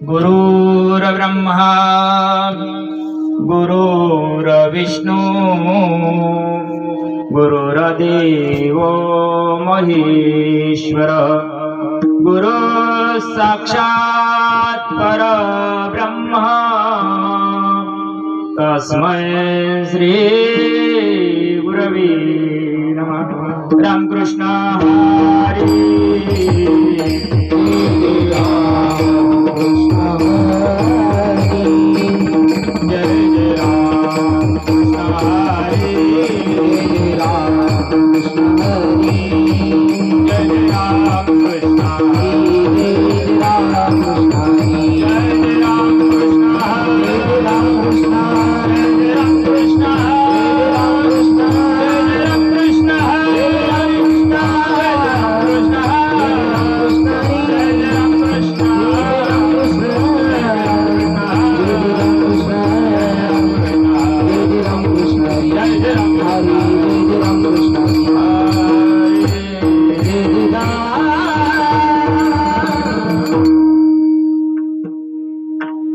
गुरुर्ब्रह्मा गुरुर्विष्णू गुरुर्देव महेश्वर गुरु साक्षात् परब्रह्म तस्मै श्री गुरवे नमः। रामकृष्ण हरी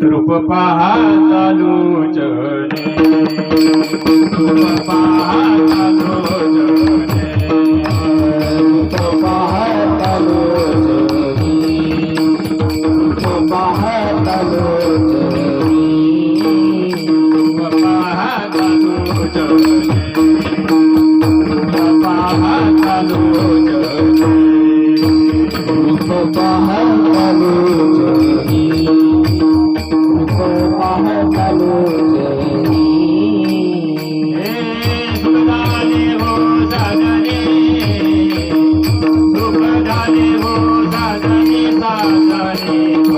रूप पाहता लोचने रूप पाहता लोचने रूप पाहता लोचने रूप पाहता लोचने रूप पाहता लोचने रूप पाहता लोचने रूप पाहता लोचने हो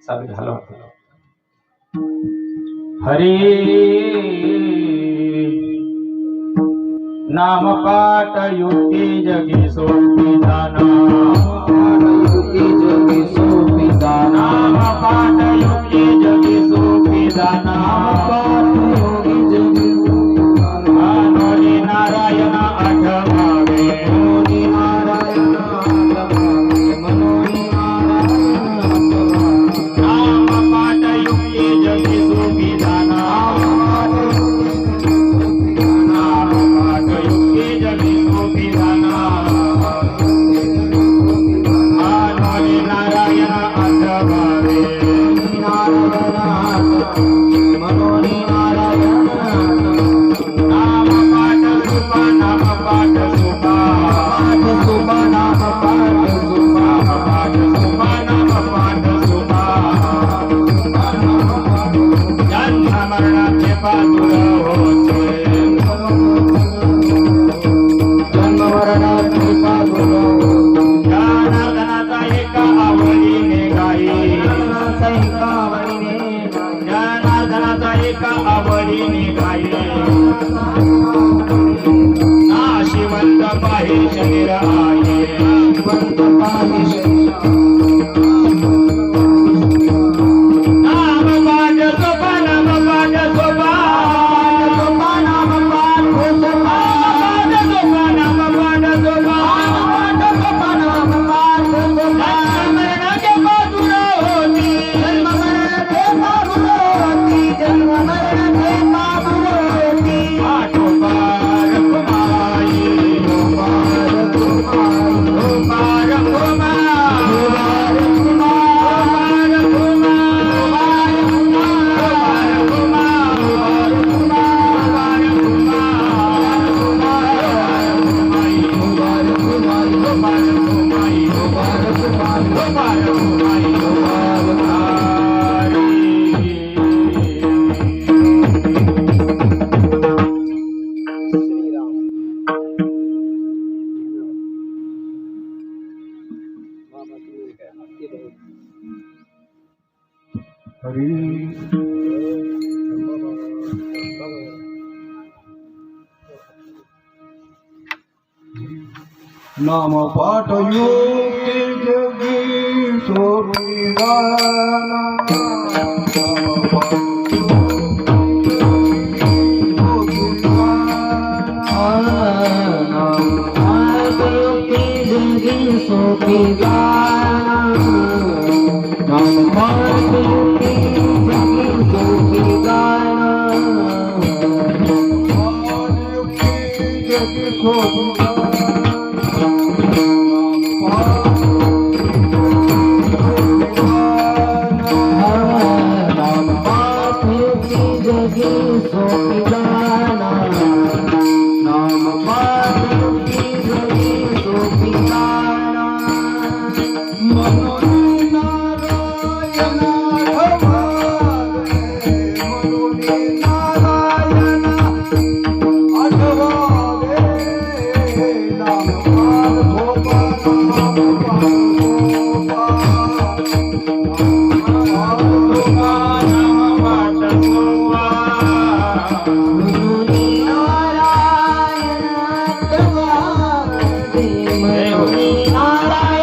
चालू झालं होतं. हरी नाम पाठ युक्ती जगी सोपी जाना, युक्ती जगी सोपी जाना, नाम पाठ युक्ती जगी सोपी जाना, पाठ योगी जगी मनोनी नारायण आठवावे, मनोनी नारायण आठवावे, मनोनी नारायण आठवावे. नाम पाठ युक्ती जगी सोपी जाना, नाम पाठ युक्ती जगी सोपी जाना, मनोनी नारायण आठवावे, मनोनी नारायण नाम पाठ सुपा, नाम पाठ सुपा, पाठ सुबा, नाम पाठ सुबा, पाठ सुपा, नाम पाठ सुपा, जन्म मरणाचे पातुर होते, जन्म मरणाची पादुर ज्ञान धनाचा एका आवडीने गाई, ज्ञान धनाचा एका आवडीने गाई, नाशिवंत पाहि शरीर आहे, नाम पाठ सोपा, नाम पाठ सोपा, नाम पाठ सोपा, नाम पाठ सोपा, जन्म मरणाचे पातुर होती, पाठोपार कुमाई, पार नाम पाठ युक्ती जगी सोपी जाना, नाम पाठ युक्ती जगी सोपी जाना, नाम पाठ युक्ती जगी सोपी जाना, जगी सोपी नारायण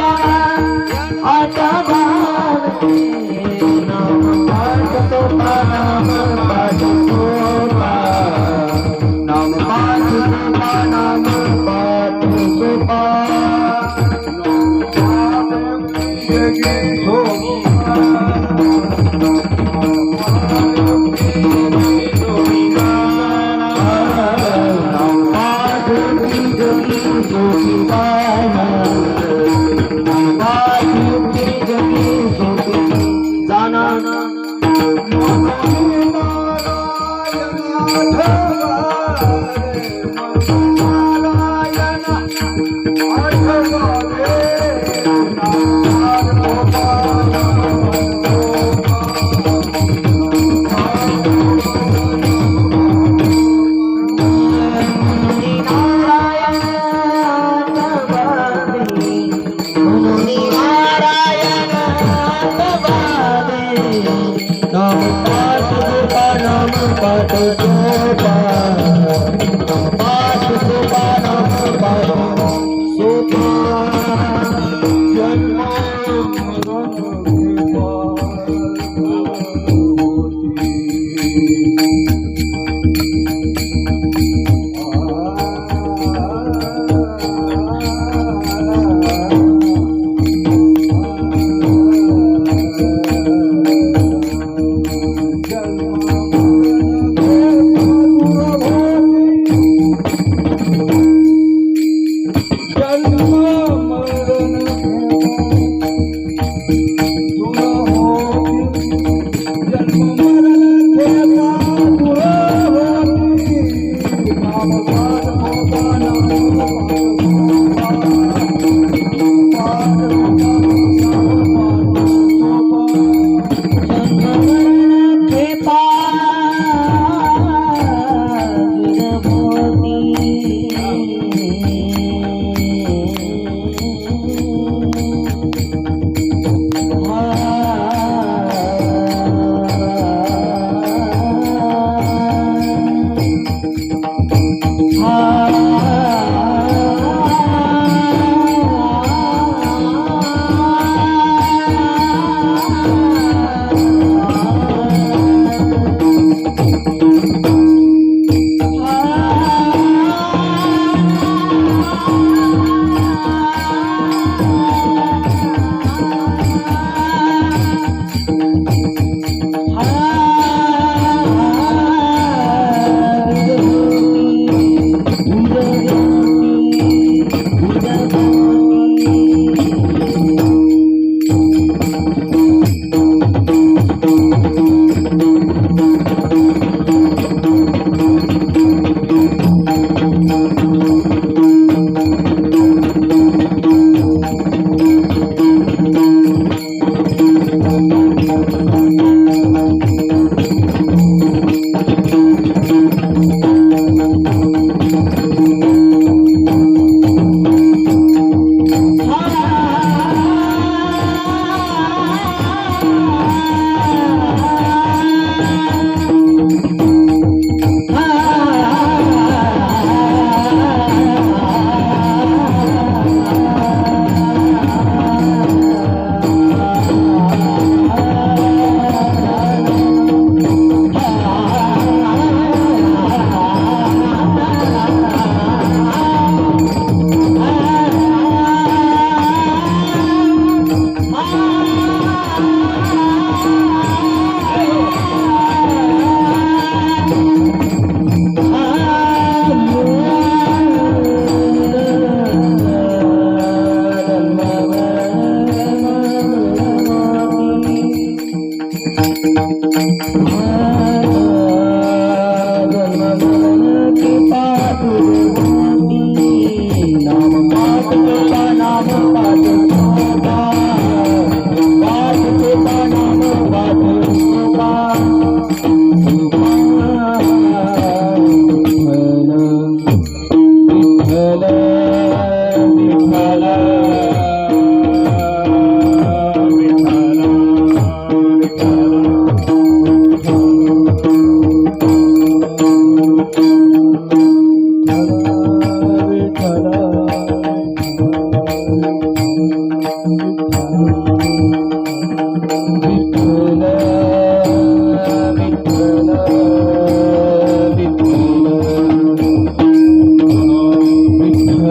विठ्ठल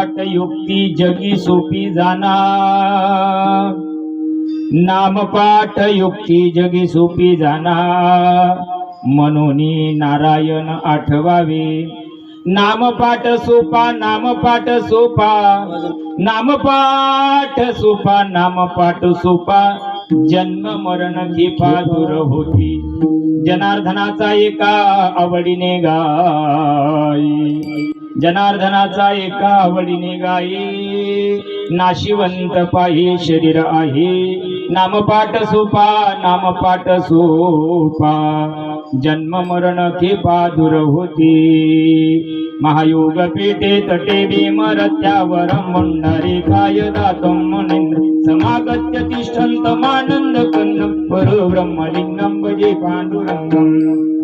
नामपाठ युक्ती जगी सोपी जाना नामपाठ युक्ती जगी सोपी जाना म्हणून नारायण आठवावे नामपाठ सोपा नामपाठ सोपा नामपाठ सोपा नामपाठ सोपा जन्म मरण खेपा दूर होती जनार्दनाचा एका आवडीने गाई जनार्दनाचा एका आवडीने गाई नाशिवंत पाही शरीर आहे नामपाठ सोपा नामपाठ सोपा जन्म मरण खेपा दूर होती महायोग पेटे तटे भीमरत्यावर मुंडारे काय दातम मुनींद्र समागत्य तिष्ठन्तमानंद कंदम परो ब्रह्मलिंगम भजे पांडुरंगम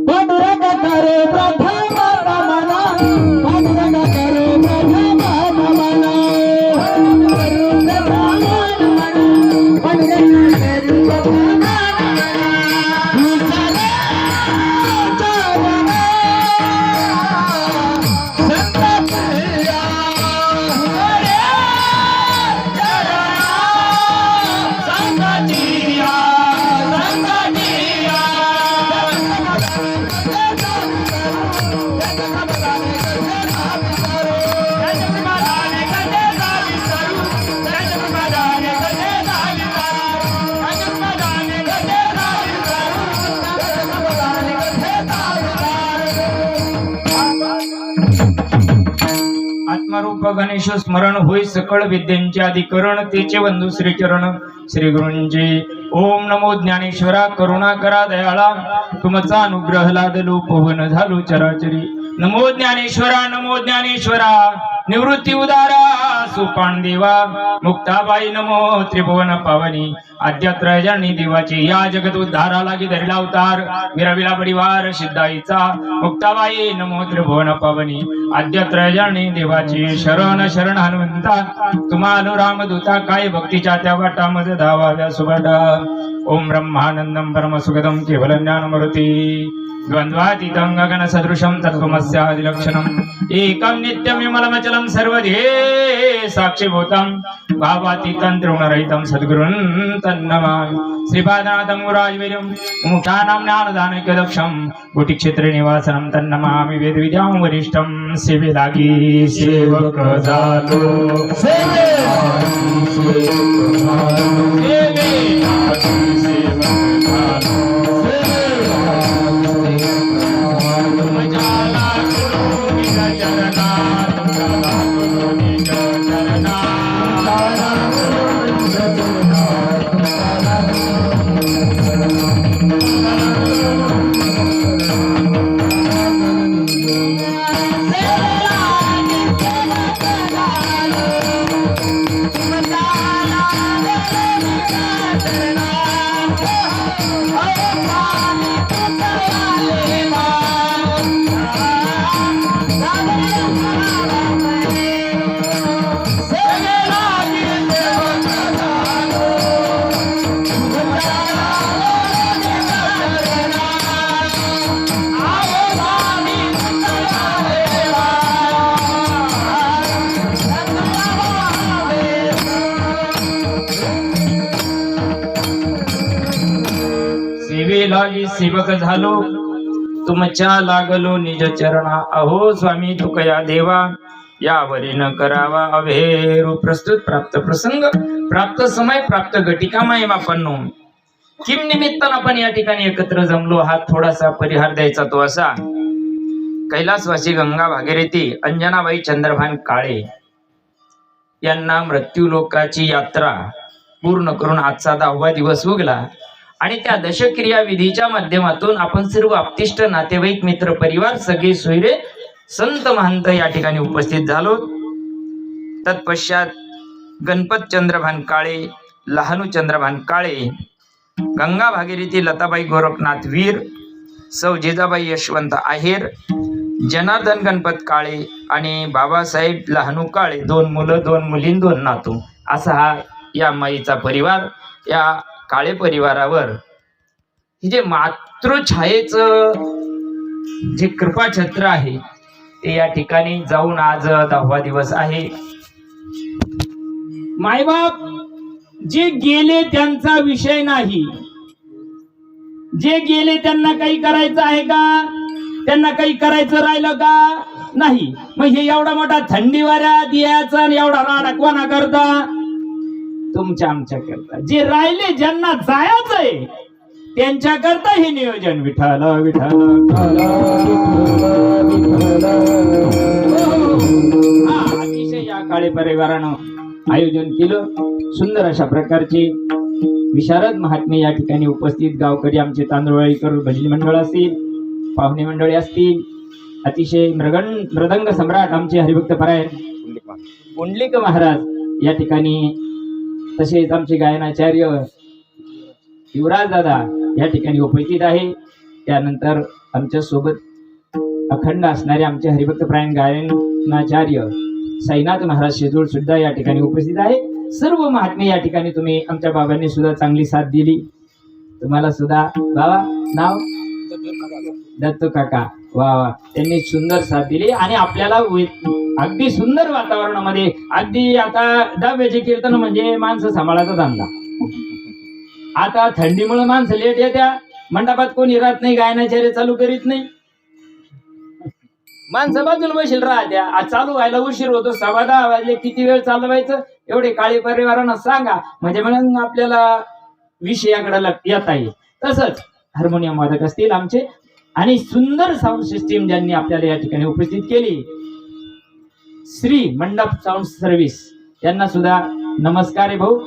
पांडुरंग करे प्रथम रमणा पांडुरंग करे प्रथम रमणा पांडुरंग करे प्रथम आत्मरूप गणेश स्मरण होई सकळ विद्यांचे अधिकरण तेचे वंदू श्री चरण श्री गुरूंचे ओम नमो ज्ञानेश्वरा करुणा करा दयाळा तुमचा अनुग्रह लादलो पवन झालो चराचरी नमो ज्ञानेश्वरा निवृत्ती उदारा सुपान देवा मुक्ताबाई नमो त्रिभुवन पावनी आद्यत्रयजनी देवाची या जगत उद्धारा लागी धरिला अवतार विरविला परिवार सिद्धाईचा मुक्ताबाई नमो त्रिभुवन पावनी आद्यत्रयजनी देवाची शरण शरण हनुमंता तुम्हाला रामदूता काय भक्तीच्या त्या वाटा मज धावाव्या सुभटा ओम ब्रह्मानंदम परमसुखदम केवल ज्ञानमूर्ती द्वंद्वातीतं गगन सदृशं तत्त्वमस्यादिलक्षणम् एकं नित्यं विमलमचलं सर्वधे साक्षिभूतं भावातीतं त्रिगुणरहितं सद्गुरुं तन्नमामि श्रीपादनाथं गुराजवीर्यं मुमुक्षाणां ज्ञानदानैकदक्षं कोटिक्षेत्रनिवासनं तन्नमामि वेदविद्यां वरिष्ठं सेवे लागी सेवक झालो सेवे लागी सेवक झालो तुमच्या लागलो निज चरणा अहो स्वामी तुकया देवा यावरी न करावा अभेरू प्रस्तुत प्राप्त प्रसंग प्राप्त समय प्राप्त घटिकामाय मापन्नो किम निमित्तानं आपण या ठिकाणी एकत्र जमलो हा थोडासा परिहार द्यायचा तो असा कैलासवासी गंगा भागीरथी अंजनाबाई चंद्रभान काळे यांना मृत्यू लोकाची यात्रा पूर्ण करून आजचा 10वा दिवस उगला आणि त्या दशक्रिया विधीच्या माध्यमातून आपण सर्व आप्तिष्ट नातेवाईक मित्र परिवार सगळे सोयरे संत महंत या ठिकाणी उपस्थित झालो। तत्पश्चात गणपत चंद्रभान काळे, लहानू चंद्रभान काळे, गंगा भागीरथी लताबाई गोरखनाथ वीर, सौ जिजाबाई यशवंत आहेर, जनार्दन गणपत काळे आणि बाबासाहेब लहानू काळे, 2 मुलं 2 मुली 2 नातू असा हा या माईचा परिवार। या काळे परिवारावर ही जे मातृछायेचं जे कृपाछत्र आहे ते या ठिकाणी जाऊन आज 10वा दिवस आहे। मायबाप जे गेले त्यांचा विषय नाही, जे गेले त्यांना काही करायचं आहे का, त्यांना काही करायचं राहिलं का नाही. मग हे एवढा मोठा थंडी वाऱ्यात यायचा आणि एवढा राडा कोणा करता, तुमच्या आमच्या करता. जे राहिले ज्यांना जायचंय त्यांच्या करता हे नियोजन. विठ्ठल विठ्ठल अतिशय या काळे परिवारानं आयोजन केलं. सुंदर अशा प्रकारचे विशारद महात्मे या ठिकाणी उपस्थित, गावकरी आमचे तांदूळवाळीकर भजनी मंडळ असतील, पाहुणे मंडळी असतील, अतिशय मृदंग सम्राट आमचे हरिभक्त परायण पुंडलिक महाराज या ठिकाणी, तसेच आमचे गायनाचार्य युवराज दादा या ठिकाणी उपस्थित आहे. त्यानंतर आमच्या सोबत अखंड असणारे आमचे हरिभक्त परायण गायनाचार्य साईनाथ महाराज शेजूळ सुद्धा या ठिकाणी उपस्थित आहे. सर्व महात्मे या ठिकाणी, तुम्ही आमच्या बाबांनी सुद्धा चांगली साथ दिली. तुम्हाला सुद्धा बाबा नाव दत्तू काका, वा वा, त्यांनी सुंदर साथ दिली आणि आपल्याला अगदी सुंदर वातावरणामध्ये, अगदी आता दहाव्याचे कीर्तन म्हणजे माणसं सांभाळायचा धंदा. आता थंडीमुळे माणसं लेट येत्या, मंडपात कोणी राहत नाही, गायनाचार्य चालू करीत नाही, माणसं बाजूला बसेल राहत्या. आज चालू व्हायला उशीर होतो, 10:15 वाजले, किती वेळ चालवायचं एवढे काळी परिवारांना सांगा, म्हणजे म्हणून आपल्याला विषयाकडे येता येईल. तसंच हार्मोनियम वादक असतील आमचे, आणि सुंदर साऊंड सिस्टीम ज्यांनी आपल्याला या ठिकाणी उपस्थित केली, श्री मंडप साऊंड सर्व्हिस, त्यांना सुद्धा नमस्कार आहे भाऊ.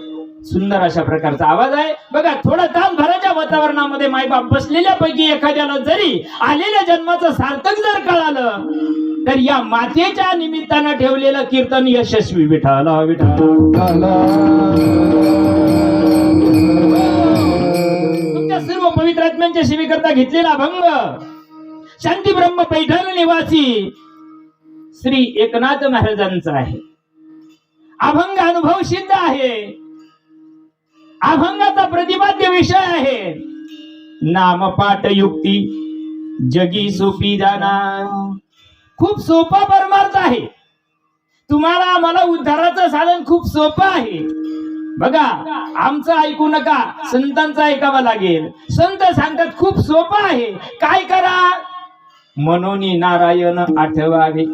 सुंदर अशा प्रकारचा आवाज आहे बघा. थोडं तासभराच्या वातावरणामध्ये मायबाप बसलेल्या पैकी एखाद्याला जरी आलेल्या जन्माचं सार्थक जर कळालं, तर या मातेच्या निमित्तानं ठेवलेलं कीर्तन यशस्वी. विठ्ठल विठ्ठल तुमच्या सर्व पवित्र आत्म्यांच्या सेवेकरता घेतलेला अभंग शांती ब्रह्म पैठण निवासी श्री एकनाथ महाराजांचा आहे. अभंग अनुभव सिद्ध आहे, अभंगाचा प्रतिपाद्य विषय आहे. नाम पाठ युक्ती जगी सोपी जाना. खूप सोपा परमार्थ आहे. तुम्हाला आम्हाला उद्धाराचं साधन खूप सोपं आहे. बघा, आमचं ऐकू नका, संतांचं ऐकावं लागेल. संत सांगतात खूप सोपं आहे. काय करा, मनोनी नारायण आठवावे.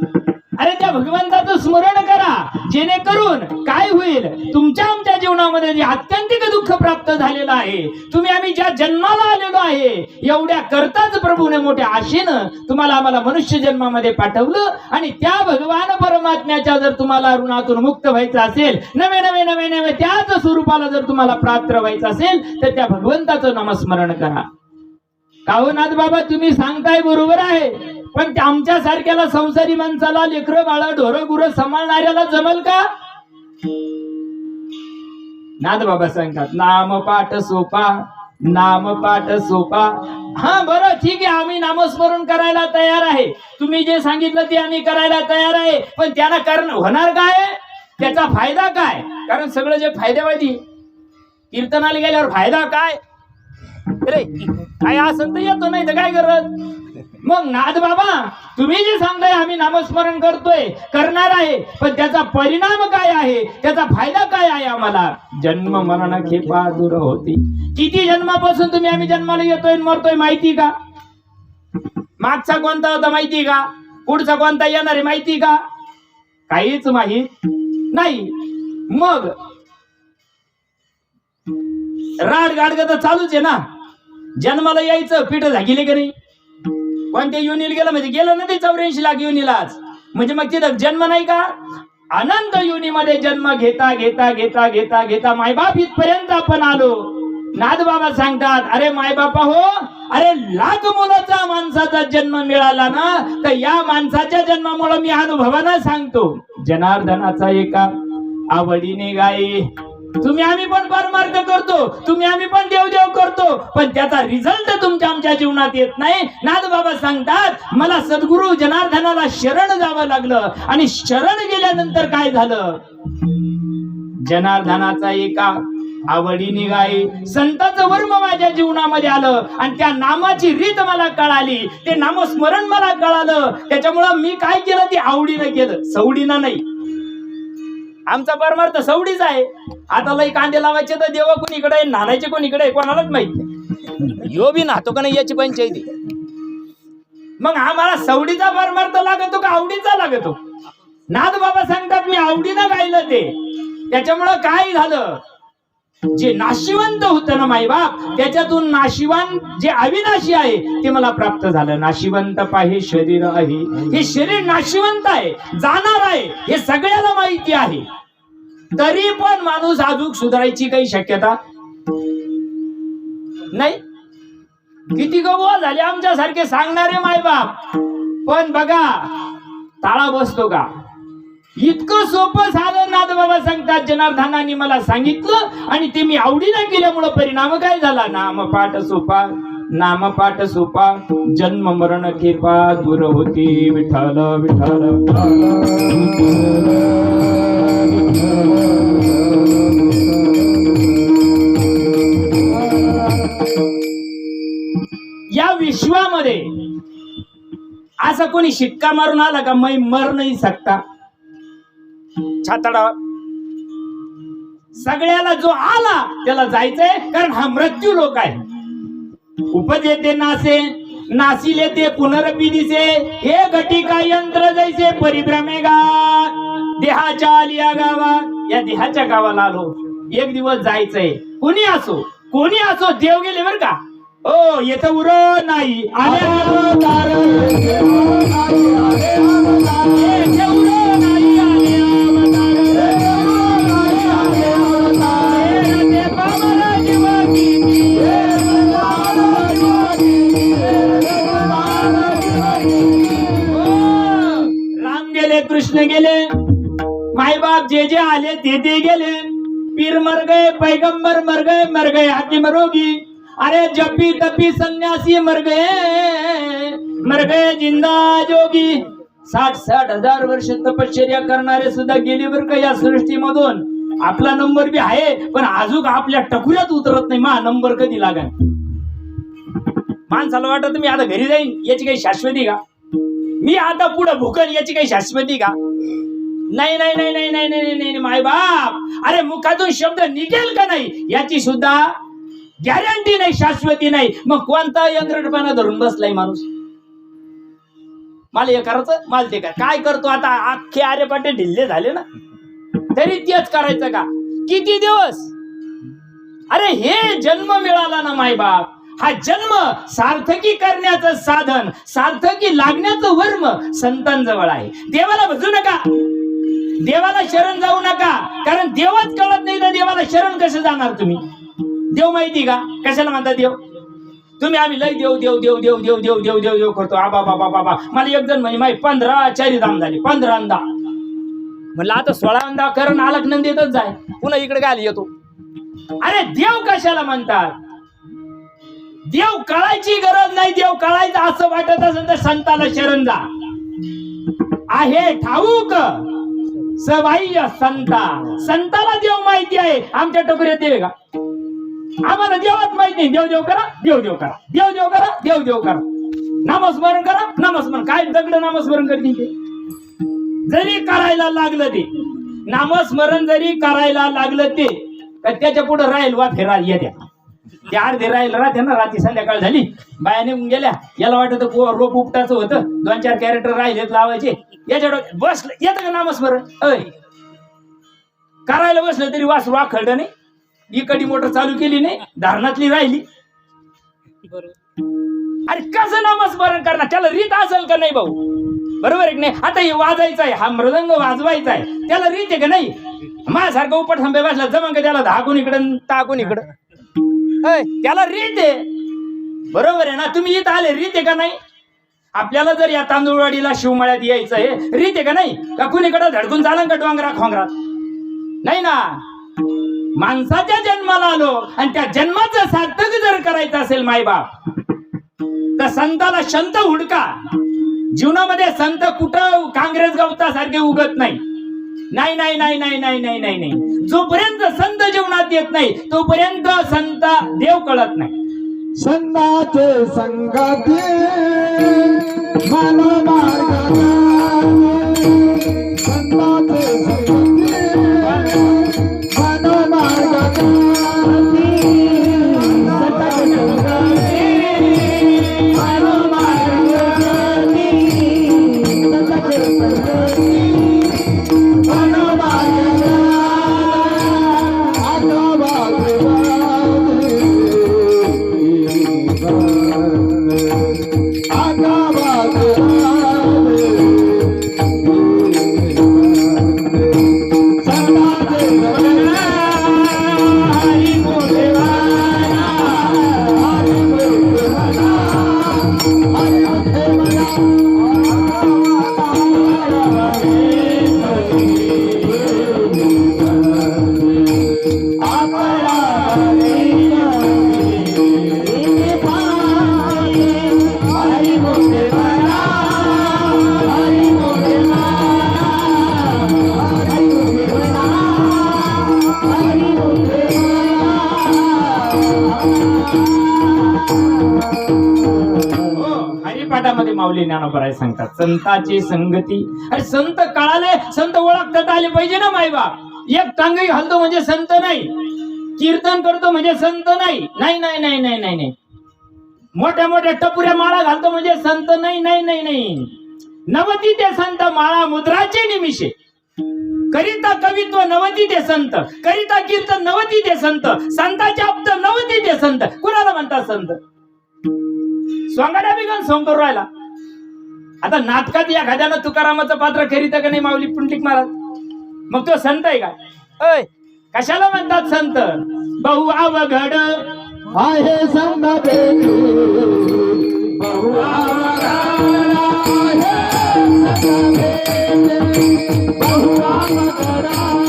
अरे त्या भगवंताचं स्मरण करा, जेणेकरून काय होईल, तुमच्या आमच्या जीवनामध्ये जे आत्यंतिक दुःख प्राप्त झालेलं आहे, तुम्ही आम्ही ज्या जन्माला आलेलो आहे, एवढ्या करताच प्रभूने मोठ्या आशेनं तुम्हाला आम्हाला मनुष्य जन्मामध्ये पाठवलं. आणि त्या भगवान परमात्म्याच्या जर तुम्हाला ऋणातून मुक्त व्हायचं असेल, नवे नवे नवे नवे त्याच स्वरूपाला जर तुम्हाला पात्र व्हायचं असेल, तर त्या भगवंताचं नामस्मरण करा. कावनाथ बाबा, तुम्ही सांगताय बरोबर आहे, पण आमच्या सारख्याला संसारी माणसाला, लेकरं बाळा ढोरं गुरं सांभाळणाऱ्याला जमल का? नाथ बाबा सांगतात नाम पाठ सोपा, नाम पाठ सोपा. हा बरं ठीक आहे, आम्ही नामस्मरण करायला तयार आहे, तुम्ही जे सांगितलं ते आम्ही करायला तयार आहे, पण त्याला कारण होणार काय, त्याचा फायदा काय? कारण सगळं जे फायद्यावादी कीर्तनाला गेल्यावर फायदा काय रे, काय असं तर येतो, नाही तर काय करत. मग नाथ बाबा, तुम्ही जे सांगताय आम्ही नामस्मरण करतोय, करणार आहे, पण त्याचा परिणाम काय आहे, त्याचा फायदा काय आहे आम्हाला? जन्म मरण खेपा दूर होती. किती जन्मापासून तुम्ही आम्ही जन्माला येतोय मरतोय माहिती का? मागचा कोणता होता माहिती का? पुढचा कोणता येणार आहे माहिती का? काहीच माहित नाही. मग राड गाडग तर चालूच आहे ना. जन्माला यायचं, पीठ झागिले का नाही? कोणत्या युनिल गेलं म्हणजे गेलं ना ते 84 लाख युनिलाच, म्हणजे मग तिथं जन्म नाही का? अनंत युनीमध्ये जन्म घेता घेता घेता घेता घेता मायबाप इथपर्यंत आपण आलो. नाथ बाबा सांगतात, अरे मायबापा हो, अरे लाख मुलाचा माणसाचा जन्म मिळाला ना, तर या माणसाच्या जन्मामुळे मी अनुभवानं सांगतो, जनार्दनाचा एका आवडीने गाई. तुम्ही आम्ही पण परमार्थ करतो, तुम्ही आम्ही पण देवदेव करतो, पण त्याचा रिझल्ट तुमच्या आमच्या जीवनात येत नाही. नाथ बाबा सांगतात, मला सद्गुरु जनार्दनाला शरण जावं लागलं, आणि शरण गेल्यानंतर काय झालं? जनार्दनाचा एका आवडीने गाई. संतांचं वर्म माझ्या जीवनामध्ये आलं, आणि त्या नामाची रीत मला कळाली, ते नामस्मरण मला कळालं. त्याच्यामुळं मी काय केलं, ते आवडीनं केलं, सवडीनं नाही. आमचा परमार्थ सवडीच आहे. आता लई कांदे लावायचे तर देवा कोणीकडे नानायचे कोणीकडे कोणालाच माहित नाही. यो बी नातो का नाही याची पंचायती. मग आम्हाला सवडीचा परमार्थ लागतो का आवडीचा लागतो? नाथ बाबा सांगतात मी आवडीनं गायलं ते. त्याच्यामुळं काय झालं, जे नाशिवंत होतं ना माईबाप, त्याच्यातून नाशिवान जे अविनाशी आहे ते मला प्राप्त झालं. नाशिवंत पाहे शरीर आहे, हे शरीर नाशिवंत आहे, जाणार आहे, हे सगळ्याला माहिती आहे. तरी पण माणूस अजून सुधारायची काही शक्यता नाही. किती गवळ झाले आमच्यासारखे सांगणारे मायबाप, पण बघा ताळा बसतो का? इतकं सोपं साधन नाथ बाबा सांगतात, जनार्दनाने मला सांगितलं आणि ते मी आवडीनं केल्यामुळं परिणाम काय झाला? नामपाठ सोपा, नामपाठ सोपा, जन्म मरण कृपा दूर होती. विठ्ठल विठ्ठल या विश्वामध्ये असं कोणी शिक्का मारून आला का मैं मर नाही सकता? छातडा सगळ्याला जो आला त्याला जायचंय, कारण हा मृत्यू लोक आहे. उपजेते नासे, नासिले ते पुनरपी दिसे, हे घटिका यंत्र जैसे परिभ्रमे गा. देहाच्या आलिया गावात, या देहाच्या गावाला आलो. एक दिवस जायचंय, कोणी असो कोणी असो. देव गेले बर का, ओ येतं उर नाही आले अवतार, राम गेले, कृष्ण गेले, मायबाप जे जे आले ते ते गेले. पीर मर गए, पैगंबर मर गए हाकिम रोगी. अरे जपी तपी सन्यासी मर गए जिंदा जोगी. 60-60 हजार वर्ष तपश्चर्या करणारे सुद्धा गेले बर का या सृष्टीमधून. आपला नंबर बी आहे, पण अजून आपल्या टकुऱ्यात उतरत नाही. मा नंबर कधी लागेल? माणसाला वाटत मी आता घरी जाईन याची काही शाश्वती का? मी आता पुढे भुकन याची काही शाश्वती का? नाही नाही नाही नाही नाही नाही नाही माय बाप. अरे मुखातून शब्द निघेल का नाही याची सुद्धा गॅरंटी नाही, शाश्वती नाही. मग कोणता यंत्रटपणा धरून बसलाय माणूस? मला हे करायचं, मला ते काय करतो आता? अख्खे आरेपाटे ढिल्ले झाले ना, तरी तेच करायचं का? किती दिवस? अरे हे जन्म मिळाला ना माय बाप, हा जन्म सार्थकी करण्याचं साधन, सार्थकी लागण्याचं वर्म संतांजवळ आहे. देवाला भजू नका, देवाला शरण जाऊ नका, कारण देवच कळत नाही तर देवाला शरण कसं जाणार तुम्ही? देव माहिती का कशाला म्हणता देव? तुम्ही आम्ही लय देव देव देव देव देव देव देव देव देव करतो. आबा बाबा बाबा. मला एक जण म्हणजे माहिती 15 चारिधाम झाली, 15 म्हणलं आता 16 करण आलक नंद येतच जाय, पुन्हा इकडे काय येतो? अरे देव कशाला म्हणतात? देव कळायची गरज नाही. देव कळायचं असं वाटत असेल तर संताला शरण जा. आहे ठाऊक सबाह्य संता, संताला देव माहिती आहे. आमच्या टोकरीत देव का? आम्हाला देवात माहिती नाही. देव देव करा, देव देव करा, देव देव करा, देव देव करा, नामस्मरण करा, नामस्मरण. काय दगड नामस्मरण करतील ते? जरी करायला लागलं ते नामस्मरण, जरी करायला लागलं ते, त्याच्या पुढे राहील वा फेरा येत्या. ते अर्धे राहील राहते ना, रात्री संध्याकाळ झाली, बाया निघून गेल्या. याला वाटत रोप उपटाचं होतं, 2-4 कॅरेक्टर राहिलेत लावायचे. याच्या बसलं येतं का नामस्मरण? करायला बसलं तरी वास वाखडं नाही. इकडची मोटर चालू केली नाही, धारणातली राहिली. अरे कसं नामस्मरण करणार? त्याला रीत असेल का नाही भाऊ? बरोबर आहे की नाही? आता हे वाजायचं आहे, हा मृदंग वाजवायचा आहे, त्याला रीत आहे का नाही? माझ्यासारखं उपट थांबे बसला जमन का त्याला? 10 कोण इकडं 10 कोण इकडं, त्याला रीत आहे. बरोबर आहे ना? तुम्ही इथं आले, रीत आहे का नाही? आपल्याला जर या तांदूळवाडीला शिवमाळ्यात यायचं आहे, रीत आहे का नाही? का कुणीकडे धडकून चालन का डोंगरा खोंगरात? नाही ना. माणसाच्या जन्माला आलो आणि त्या जन्माचं सार्थक जर करायचं असेल मायबाप, तर संताला संत हुडका. जीवनामध्ये संत कुठं काँग्रेस गवतासारखे उगत नाही. नाही नाही नाही नाही नाही नाही नाही नाही. जोपर्यंत संत जीवनात येत नाही तोपर्यंत संत देव कळत नाही. संताचे संगती मला मार्ग, संताचे संगती हरिपाठामध्ये माऊली ज्ञानोबराय सांगतात संताची संगती. अरे संत कळाले, संत ओळखता आले पाहिजे ना मायबाप. एक टांगही हलतो म्हणजे संत नाही, कीर्तन करतो म्हणजे संत नाही. नाही नाही नाही नाही नाही नाही, मोठ्या मोठ्या टपुऱ्या माळा घालतो म्हणजे संत नाही नाही नाही नाही. नवती ते संत माळा मुद्राचे निमिषे, करिता कवित्व नवती ते संत, करिता कीर्तन नवती ते संत, संताचे आप्त नवती ते संत. कुणाला म्हणतात संत? स्वांगाड्या बिगन सोंग करू राहिला. आता नाटकात एखाद्यानं तुकारामाचं पात्र करीत का नाही माऊली पुंडलिक महाराज, मग तो संत आहे का? अय, कशाला म्हणतात संत? बहु अवघड आहे संग बेटी बहु अवघड आहे संग बेटी बहु अवघड आहे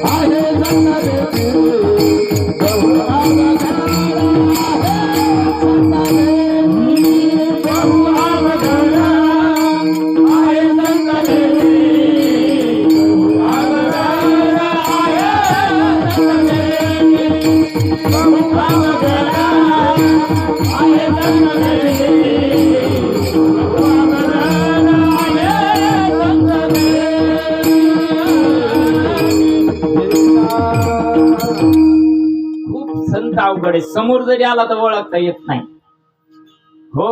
संग बेटी बहु अवघड आहे संग बेटी बहु अवघड आहे संग बेटी बहु अवघड आहे संग बेटी बहु अवघड आहे संग बेटी बहु अवघड आहे संग खूप संत अवघड आहे. समोर जरी आला तर ओळखता येत नाही. हो,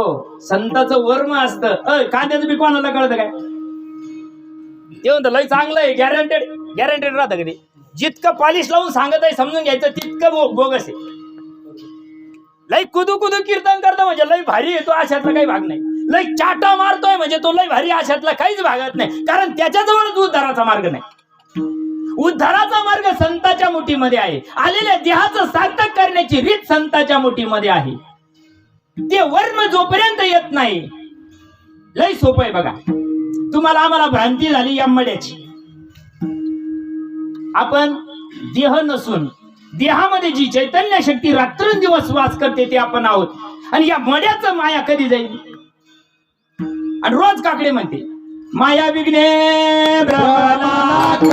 संताचं वर्म असतं. कांद्याचं बी कोणाला कळतं काय? ते म्हणतं लय चांगलं आहे, गॅरंटेड गॅरंटेड राहतं कधी. जितकं पॉलिश लावून सांगत आहे समजून घ्यायचं तितकं बोगस आहे. लय कुदू कुदू कीर्तन करतो म्हणजे लय भारी येतो, अशातला काही भाग नाही. लय चाटा मारतोय म्हणजे तो लय भारी, अशातला काहीच भागत नाही. कारण त्याच्याजवळच उद्धाराचा मार्ग नाही. उद्धाराचा मार्ग संताच्या मुठीमध्ये आहे. आलेल्या देहाचं सार्थक करण्याची रीत संताच्या मुठीमध्ये आहे. ते वर्म जोपर्यंत येत नाही, लय सोपं आहे बघा. तुम्हाला आम्हाला भ्रांती झाली या मड्याची. आपण देह नसून देहामध्ये जी चैतन्य शक्ती रात्रंदिवस वास करते ते आपण आहोत. आणि या मड्याचं माया कधी जाईल? आणि रोज काकडे म्हणते माया विघ्ने भ्रमणात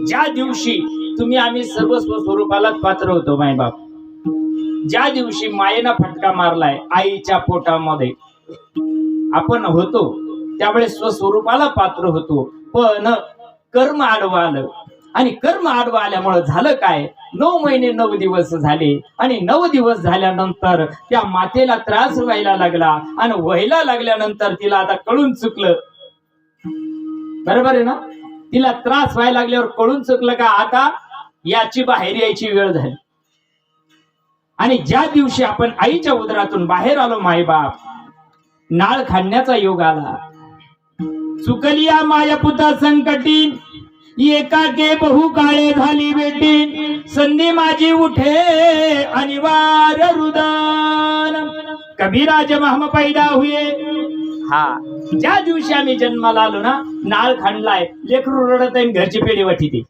ज्या दिवशी तुम्ही आम्ही सर्वस्व स्वरूपालाच पात्र होतो मायबाप, ज्या दिवशी मायेनं फटका मारलाय आईच्या पोटामध्ये आपण होतो, त्यावेळेस स्वस्वरूपाला पात्र होतो. पण कर्म आडवं आलं आणि कर्म आडवं आल्यामुळे झालं काय? 9 महिने 9 दिवस झाले आणि 9 दिवस झाल्यानंतर त्या मातेला त्रास व्हायला लागला आणि व्हायला लागल्यानंतर तिला आता कळून चुकलं. बरोबर आहे ना? तिला त्रास व्हायला लागल्यावर कळून चुकलं का आता याची बाहेर यायची वेळ झाली. आणि ज्या दिवशी आपण आईच्या उदरातून बाहेर आलो मायबाप, नाळ खाण्याचा योग आला. चुकलिया माया पुता संकटी, एकाके बहु काळे झाली बेटी, संधी माझी उठे अनिवार्य रुदन, कबीरा जब हम पैदा हुए. हा, ज्या दिवशी आम्ही जन्माला आलो ना, नाळ खांडलाय, लेकरू रडत आहे, घरची पेढी वाटी ते.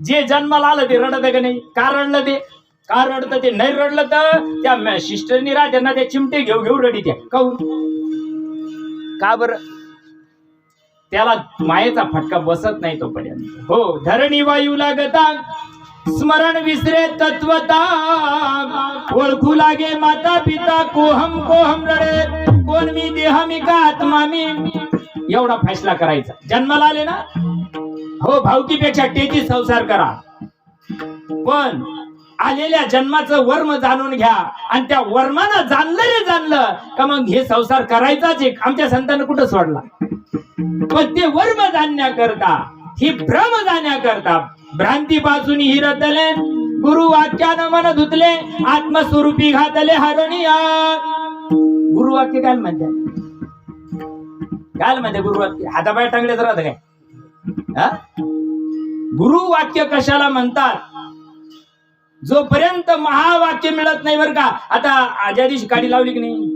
जे जन्माला आलं ते रडत आहे का नाही? का रडलं ते? का रडतं ते? नाही रडलं तर त्या सिस्टरनी राहते ना, त्या चिमटे घेऊ घेऊ रडी त्या. काऊन? का बर? त्याला मायेचा फटका बसत नाही तोपर्यंत. हो, धरणी वायू लागता स्मरण विसरे तत्वता, ओळखू लागे माता पिता, कोहम कोहम रडे, कोण मी देह मी का आत्मा मी. एवढा फैसला करायचा. जन्माला आले ना, हो, भावकीपेक्षा टेची संसार करा, पण आलेल्या जन्माचं वर्म जाणून घ्या, आणि त्या वर्मानं जाणलं का मग हे संसार करायचाच. एक आमच्या संतांना कुठं सोडला, पण ते वर्म जाणण्याकरता, ही भ्रम जाणण्याकरता, भ्रांतीपासून ही रतले, गुरु वाक्यानं मन धुतले, आत्मस्वरूपी घातले हरणिया. गुरुवाक्य काय म्हणतात? काय म्हणते गुरुवाक्य? हातापाय टांगले तर काय? गुरुवाक्य कशाला म्हणतात? जोपर्यंत महावाक्य मिळत नाही बरं का. आता ज्या दिवशी काडी लावली की नाही,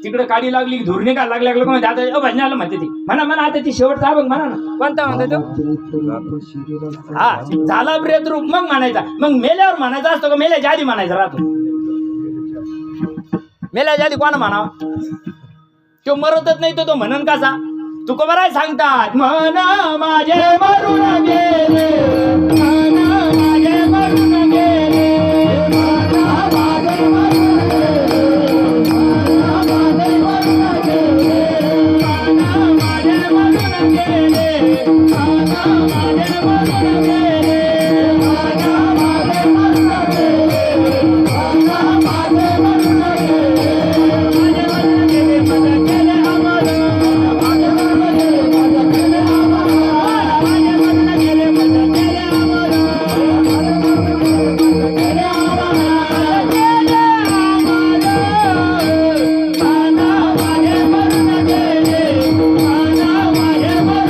तिकडे काडी लागली की धुरणे का लागल्या म्हणते, आता भजनाला म्हणते ती, म्हणा आता ती शेवटचा बघ म्हणा ना, कोणता म्हणते तो? हा, झाला प्रेत रूप मग म्हणायचा. मग मेल्यावर म्हणायचा असतो का मेल्याच्या आधी म्हणायचा राहतो? मेल्याच्या आधी कोणा म्हणावा? तो मरतच नाही तो म्हणन कसा? तुकोबाराय सांगतात, म्हणा माझे मरून गेले, म्हणा माझे मरून गेले, म्हणा माझे मरून गेले, म्हणा माझे मरून गेले, म्हणा माझे मरून गेले, म्हणा माझे मरून गेले, म्हणा माझे मरून गेले, म्हणा माझे मरून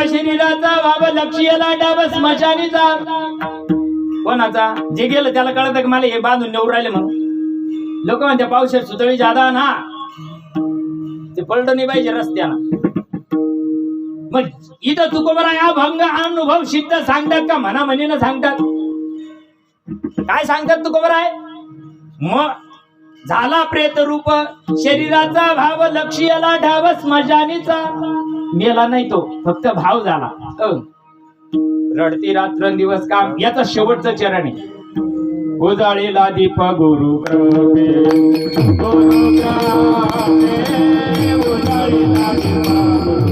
शरीराचा भाव लक्ष्याला डाव स्मशानीचा. कोणाचा? जे गेलं त्याला कळत की मला हे बांधून नेऊ राहिले म्हणून. लोक म्हणते पावसात सुतळी जादा ना, ते पलट नाही पाहिजे रस्त्याला. मग इथं तुकोबाराय अभंग अनुभव सिद्ध सांगतात का म्हणा म्हणीनं सांगतात? काय सांगतात तुकोबाराय? मग झाला प्रेत रूप शरीराचा भाव लक्ष्याला ढाव स्मशानीचा. मेला नाही तो, फक्त भाव झाला. रडती रात्रंदिवस काम, याचा शेवटचं चरण आहे. उजाळीला दीप गुरु कृपे, गुरु कृपे, उजाळीला दीप गुरु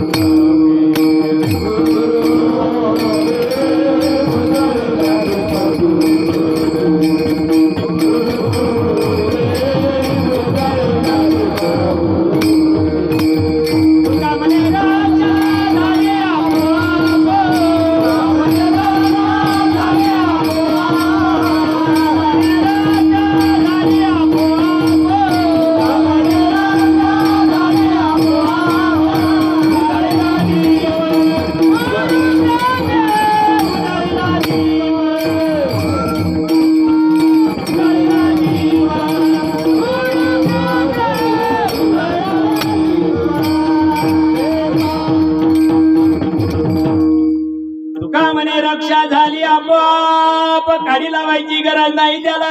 रक्षा झाली आपोआप, काडी लावायची गरज नाही त्याला.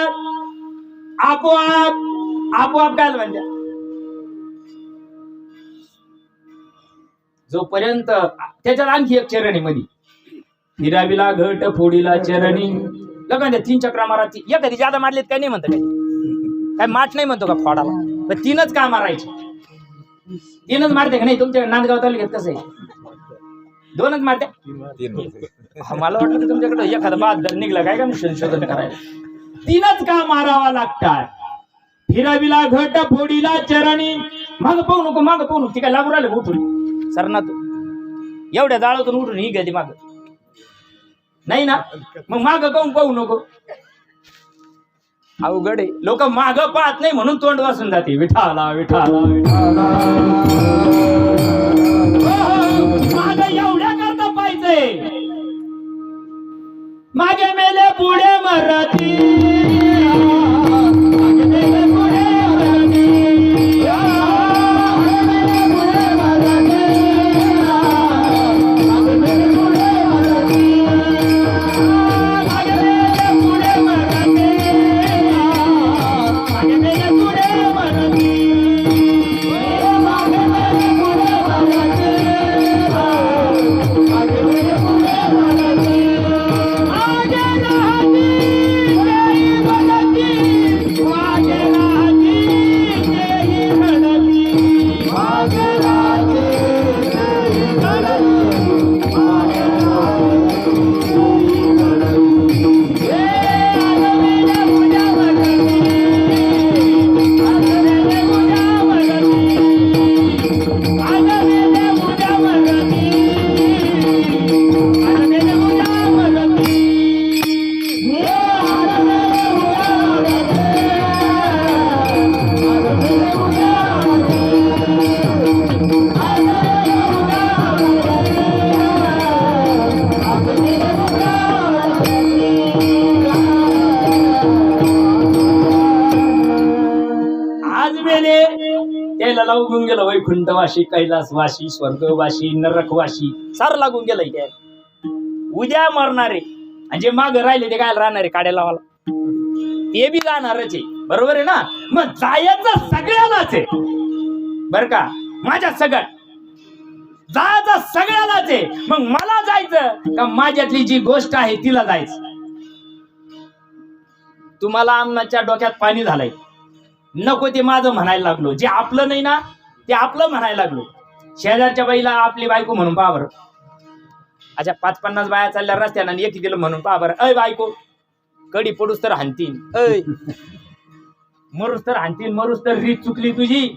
आपोआप काय म्हणजे? जोपर्यंत त्याच्यात आणखी एक चरणी मध्ये, हिराविला घट फोडीला चरणी. लोकांच्या 3 चक्रा मारा. एखादी जादा मारलेत काय नाही म्हणत, काय माठ नाही म्हणतो का फोडाला? पण 3च का मारायचे? 3च मारते का नाही? तुमच्या नांदगाव तालुक्यात कसं आहे? 2च मारते. मला वाटलं की तुमच्याकडे एखादा बहादर निघला काय का संशोधन करायला. 3च का मारावा लागतात? हिराविला घट फोडीला चरणी. माग पाहू नको. ती काय लागू राहिले उठून सरना तू एवढ्या जाळातून उठून ही गेली माग नाही ना, मग माग काऊन पाहू नको? अवघड आहे. लोक माग पाहत नाही म्हणून तोंड वासून जाते. विठाला विठाला विठाला. माग एवढ्या करता पाहिजे मागे मेले पुढे मरती मागे मेले पुढे मरती मागे मेले पुढे मरती मागे मेले पुढे मरती मागे मेले पुढे मरती मागे मेले पुढे मरती मागे मेले पुढे मरती मागे मेले पुढे मरती आगे राहती तेही बनती मागे राहती तेही बनती मागे राहती तेही बनती मागे राहती तेही बनती हे आगमेले पूजा बनती आगमेले पूजा बनती आगमेले पूजा बनती आगमेले पूजा बनती हे आगमेले पूजा बनती आगमेले पूजा आज मेले त्याला लागून गेलं वैकुंठवाशी कैलासवाशी स्वर्गवाशी नरकवाशी सारं लागून गेलंय काय उद्या मरणारे आणि जे माग राहिले ते काय राहणारे काड्या लावाला ते बी जाणारच आहे बरोबर आहे ना मग जायचं सगळ्यालाच आहे बर का माझ्या सगळ्यात जायचं सगळ्यालाच आहे मग मला जायचं का माझ्यातली जी गोष्ट आहे तिला जायचं तुम्हाला आमनाच्या डोक्यात पाणी झालंय नको ते माझं म्हणायला लागलो जे आपलं नाही ना ते आपलं म्हणायला लागलो शेजारच्या बाईला आपली बायको म्हणून पहा बरं अच्छा 50-50 बाया चालल्या रस्त्यानं आणि एक गेलं म्हणून पहा बरं अय बायको कडी पडूस तर हाणतीन अय मरूस तर हाणतीन मरूस तर रीत चुकली तुझी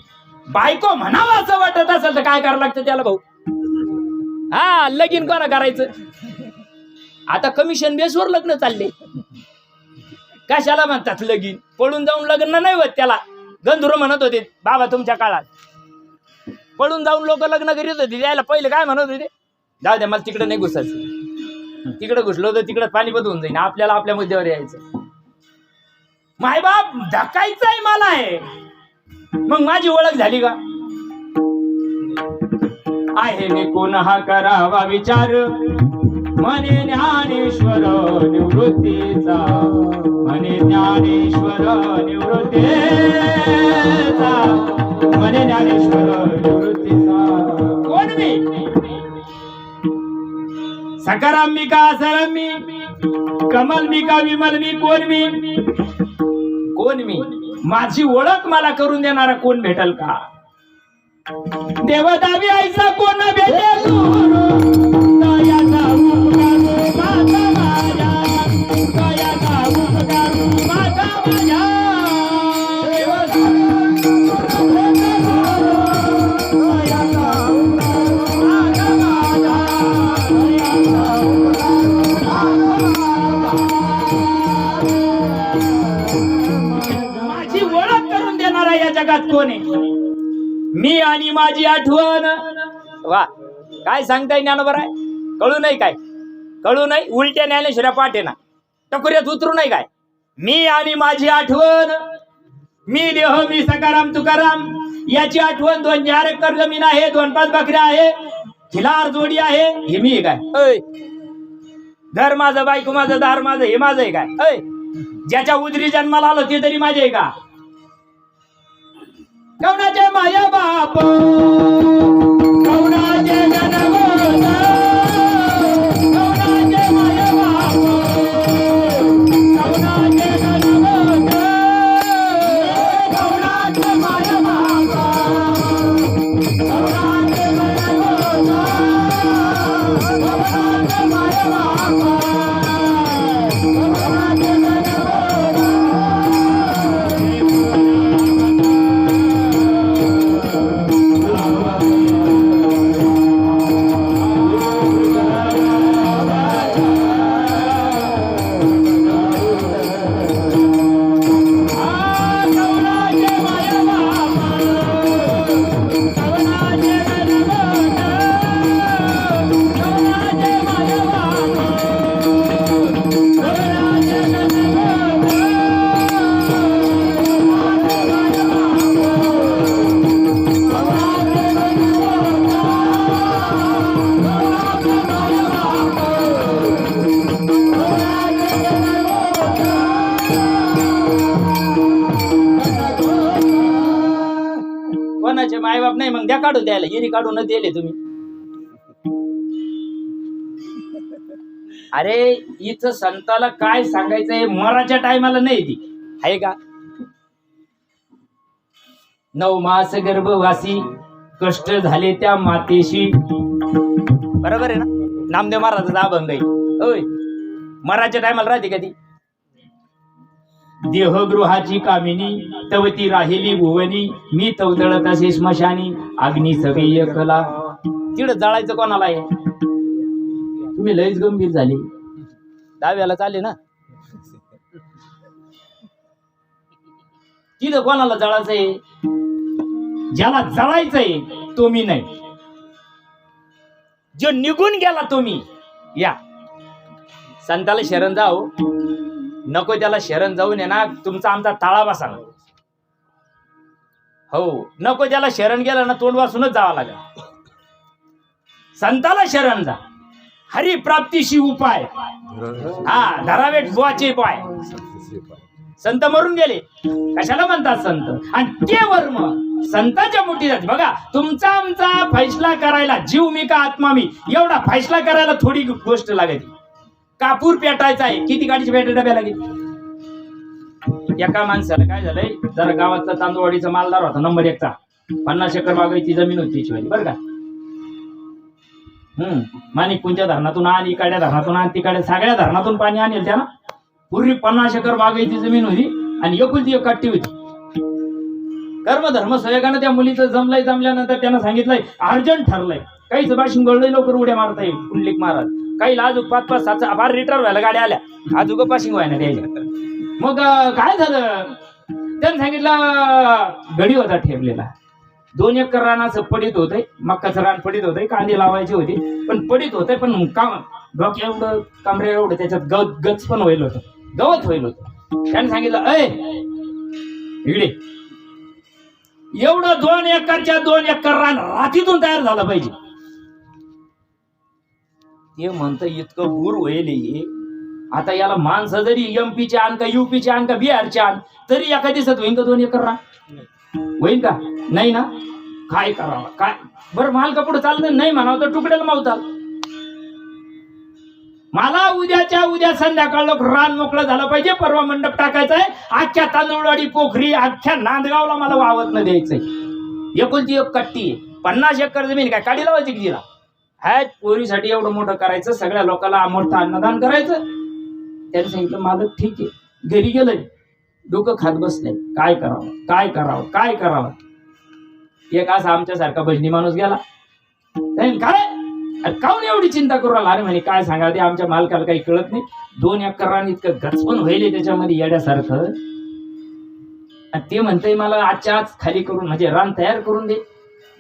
बायको म्हणावं असं वाटत असेल तर काय करावं लागतं त्याला भाऊ हा लगीन कोणा करायचं आता कमिशन बेसवर लग्न चालले कशाला म्हणतात लगीन पळून जाऊन लग्न नाही होत त्याला गंधुर म्हणत होते बाबा तुमच्या काळात पळून जाऊन लोक लग्न करीत होते त्याला पहिले काय म्हणत होते जाऊ द्या मला तिकडे नाही घुसायचं तिकडे घुसलो तर तिकडे पाणी बदलून जाईन आपल्याला आपल्या मुद्द्यावर यायचं मायबाप ढकायचंय मला आहे मग माझी ओळख झाली का आहे ने कोण हा करावा विचार मने ज्ञानेश्वर निवृत्तीचा मने ज्ञानेश्वर निवृत्तीचा मने ज्ञानेश्वर निवृत्तीचा कोण मी सकाराम मी का असरम मी कमल मी का विमल मी कोण मी माझी ओळख मला करून देणारा कोण भेटल का देवदावी आईचा कोण भेटे दयाचा उपकार माझा माझ्या दयाचा उपकार माझा माझ्या माझी ओळख करून देणारा या जगात कोण आहे मी आणि माझी आठवण वा काय सांगताय ज्ञानोबर आहे कळू नाही काय कळू नाही उलट्या ज्ञानेश्वऱ्या पाठे ना टकुऱ्यात उतरू नाही काय मी आणि माझी आठवण मी देह मी सकाराम तुकाराम याची आठवण 2 एकर जमीन आहे 2-5 बकऱ्या आहे खिलार जोडी आहे हे मी काय ऐ घर माझं बायको माझं दार माझं हे माझं आहे काय ऐ ज्याच्या उदरी जन्माला आलो ते तरी माझे आहे का कवनाचे माया बाप कवनाचे जनमोद कवनाचे माया बाप कवनाचे जनमोद कवनाचे माया बाप कवनाचे जनमोद कवनाचे माया बाप कवनाचे जनमोद नाही मग द्या काढून द्यायला गिरी काढून दिले तुम्ही. अरे हिचं संताला काय सांगायचंय मराच्या टायमाला नाही ती आहे का. 9 मास गर्भवासी कष्ट झाले त्या मातेशी. बरोबर आहे ना. नामदेव महाराजाचा अभंग आहे. होय मराच्या टायमाला राहते का ती. देहगृहाची कामिनी तवती राहिली भुवनी मी तवतळत असे स्मशानी अग्नी सगळी कला. तिकडं जळायचं कोणाला आहे. तुम्ही लयच गंभीर झाले. दहाव्याला चाले ना. तिथं कोणाला जळायचंय. ज्याला जळायचंय तो मी नाही. जो निघून गेला तुम्ही या संताला शरण जाऊ नको. त्याला शरण जाऊन ना तुमचा आमचा ताळा बसा. हो नको त्याला शरण गेलं ना तोंड वासूनच जावं लागेल. संताला शरण जा. हरी प्राप्तीशी उपाय हा धरावे बुवाचे पाय. संत मरून गेले कशाला म्हणतात संत. आणि ते वर्म संतांच्या मुठीत बघा. तुमचा आमचा फैसला करायला जीव मी का आत्मा मी एवढा फैसला करायला थोडी गोष्ट लागते. कापूर पेटायचा आहे किती गाडीची बॅटरी डब्या लागेल. एका माणसाला काय झालंय जरा गावातला तांदूळवाडीचा मालदार होता नंबर 1 चा. 50 एकर बागायती जमीन होती त्याची बरं का. माणिकपूरच्या धरणातून आणि इकडच्या धरणातून आणि तिकडे सगळ्या धरणातून पाणी आणेल त्यानं. पूर्वी 50 एकर बागायती जमीन होती आणि एकुलती एक कट्टी होती. कर्मधर्म सहयोगानं त्या मुलीचं जमल्यानंतर त्यानं सांगितलंय अर्जंट ठरलंय. काहीच बाशिंग गळलंय लवकर उड्या मारता येईल पुंडलिक महाराज. काही अजून 5-5, 7 बार रिटायर व्हायला गाड्या आल्या अजून पाशिंग व्हायला द्यायच्या. मग काय झालं त्यानं सांगितलं गडी होता ठेवलेला. 2 एकर रान असं पडीत होतंय. मक्काचं रान पडीत होतंय. कांदे लावायचे होते पण पडीत होते. पण काम डोक्या एवढं कमरे एवढं त्याच्यात गच पण होईल होतं गवत होईल होतं. त्याने सांगितलं अय इकडे एवढं 2 एकरच्या 2 एकर रान रात्रीतून तयार झालं पाहिजे. ते म्हणतं इतकं गुर होईल. आता याला माणसं जरी MP चे आण का UP चे आण का बिहारचे आण तरी एका दिवसात होईल का 2 एकर रान होईल का नाही ना. काय करावं काय बरं माल पुढे चाललं नाही म्हणावं तर तुकड्याला मावताल. मला उद्याच्या उद्या संध्याकाळ लोक रान मोकळं झालं पाहिजे. परवा मंडप टाकायचंय. अख्ख्या तांदूळवाडी पोखरी अख्ख्या नांदगावला मला वावत न द्यायचंय. एकुलती एक कट्टी 50 एकर जमीन काय काढी लावायची की तिला. ह्या पोरीसाठी एवढं मोठं करायचं. सगळ्या लोकांना मोठं अन्नदान करायचं. त्याने सांगितलं मालक ठीक आहे. घरी गेलंय डोकं खात बसलंय काय करावं काय करावं काय करावं. एक असा आमच्यासारखा भजनी माणूस गेला. काय काऊन एवढी चिंता करू राहिला. अरे म्हणे काय सांगा ते आमच्या मालकाला काही कळत नाही. 2 एकर रान इतकं गचपण व्हायले त्याच्यामध्ये येड्यासारखं. ते म्हणतंय मला आजच्या आज खाली करून म्हणजे रान तयार करून दे.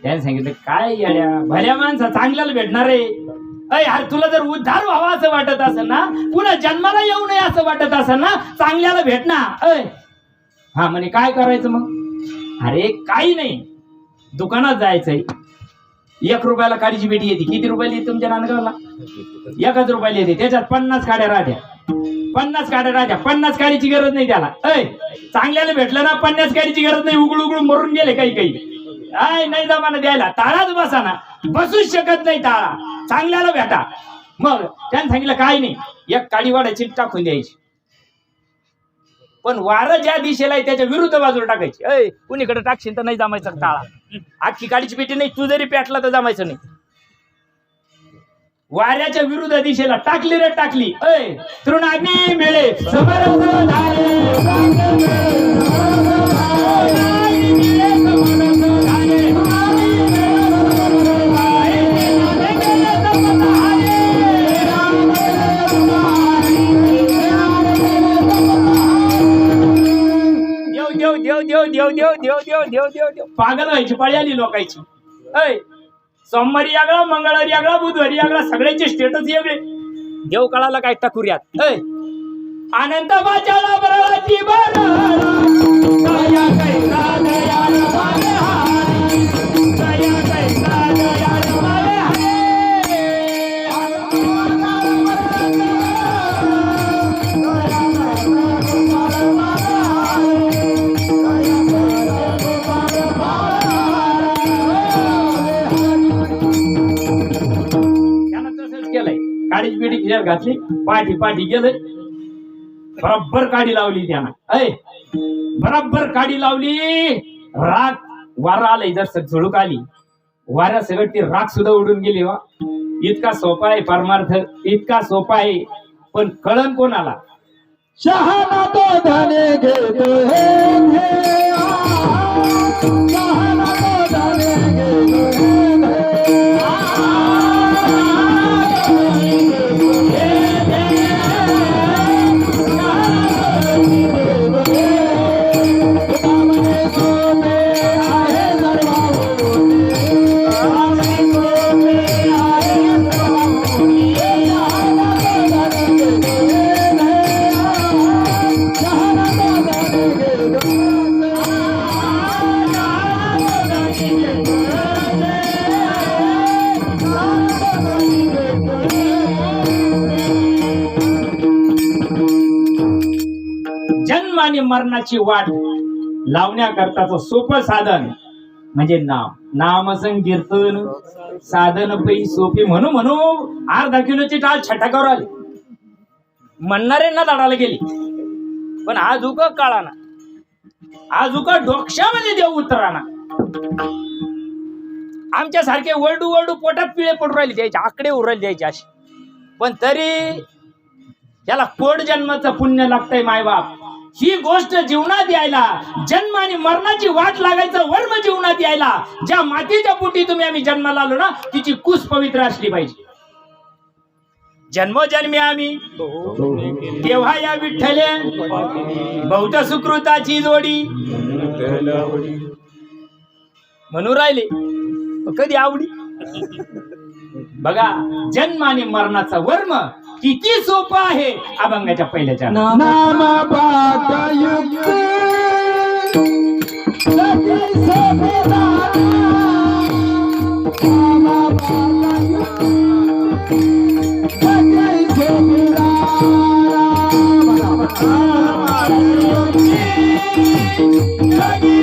त्याने सांगितलं काय येड्या भल्या माणसा चांगल्याला भेटणार आहे. अरे तुला जर उद्धार व्हावा असं वाटत असेल ना पुन्हा जन्माला येऊ नये असं वाटत असेल ना चांगल्याला भेटणार. हा म्हणे काय करायचं मग. अरे काही नाही दुकानात जायचंय. 1 रुपयाला काडीची पेटी येते. किती रुपयाला येते तुमच्या नांदगावला 1 रुपयाला येते. त्याच्यात 50 काड्या राहत्या. 50 काड्या राहत्या. 50 काडीची गरज नाही त्याला. चांगल्याला भेटलं ना 50 काडीची गरज नाही. उघडू मरून गेले काही नाही जमाना द्यायला. ताळाच बसा ना बसूच शकत नाही ताळा. चांगल्याला भेटा. मग त्याने सांगितलं काय नाही 1 काडी वाढायची टाकून द्यायची. पण वारं ज्या दिशेला आहे त्याच्या विरुद्ध बाजूला टाकायची. कुणीकडे टाकशील तर नाही जमायचं टाळा. अख्खी काडीची पेटी नाही तू जरी पेटला तर जमायचं नाही. वाऱ्याच्या विरुद्ध दिशेला टाकली रे टाकली. तृणाग्नी मिळे देव पागल व्हायची पाळी आली लोकांची. सोमवारी यागळा मंगळवारी यागळा बुधवारी यागळा सगळ्यांचे स्टेटस वेगळे. देव कळाला काय टाकुऱ्यात. अनंत बाजाला बरळाची घातली, पाठी पाठी गेले, बरोबर काडी लावली त्यानं. बरोबर काडी लावली, राग वारा आलाय जर झुळूक आली, वाऱ्या सगळं ती राग सुद्धा उडून गेली. वा इतका सोपा आहे परमार्थ, इतका सोपा आहे, पण कळण कोणाला? शहाणा तो धने घेतो हे शहाणा तो धने घेतो जन्म आणि मरणाची वाट लावण्याकरताच सोपं साधन म्हणजे नाम. नाम संकीर्तन साधन पै सोपे म्हणू म्हणू अर्धा किलोची टाळ छटाकावर आली, म्हणणाऱ्यांना दाडाला गेली. पण आज उका काळाना, आज उका डोक्षामध्ये देव उतराना. आमच्या सारखे वरडू वरडू पोटात पिळे पडू राहिले द्यायचे, आकडे उरायला द्यायचे असे. पण तरी याला कोड जन्माचं पुण्य लागतंय मायबाप. ही गोष्ट जीवनात यायला, जन्म आणि मरणाची वाट लागायचं वर्म जीवनात यायला, ज्या मातीच्या पोटी तुम्ही आम्ही जन्माला आलो ना, तिची कुस पवित्र असली पाहिजे. जन्मोजन्मी आम्ही तेव्हा या विठ्ठले बहुत सुकृताची जोडी म्हणून राहिले, कधी आवडी. बघा जन्म आणि मरणाचा वर्म किती सोपं आहे. अभंगाच्या पहिल्याच्या नाम पाठ युक्ती सखी सोबेदारा. नाम पाठ युक्ती सखी सोबेदारा. सखी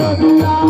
सोबेदारा.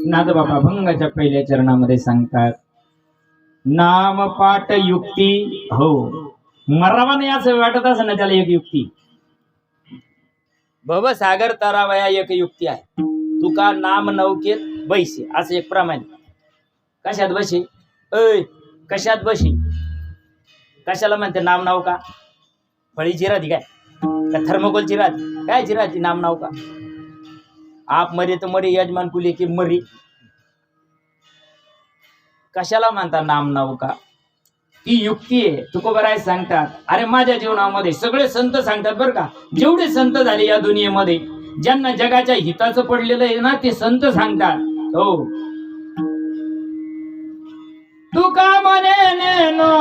नादबाबा अभंगाच्या पहिल्या चरणामध्ये सांगतात, नाम पाठ युक्ती. हो मरावा नाही असं वाटत असं ना, त्याला एक युक्ती. भव सागर तरावया एक युक्ती आहे. तुका नाम नौकेत बैसे असं एक प्रमाणे. कशात बशी? कशात बशी? कशाला म्हणते नाम नाव का? फळीची राहती काय? का थर्मोकोलची राहती काय? राहती नाम नाव का? आप मरे तर मरे, यजमान कुले की मरी. कशाला म्हणता नाम नाव का? ती युक्ती आहे. तुकोबराय सांगतात, अरे माझ्या जीवनामध्ये सगळे संत सांगतात बरं का, जेवढे संत झाले या दुनियेमध्ये, ज्यांना जगाच्या हिताचं पडलेलं आहे ना, ते संत सांगतात. हो तुका म्हणे नेनो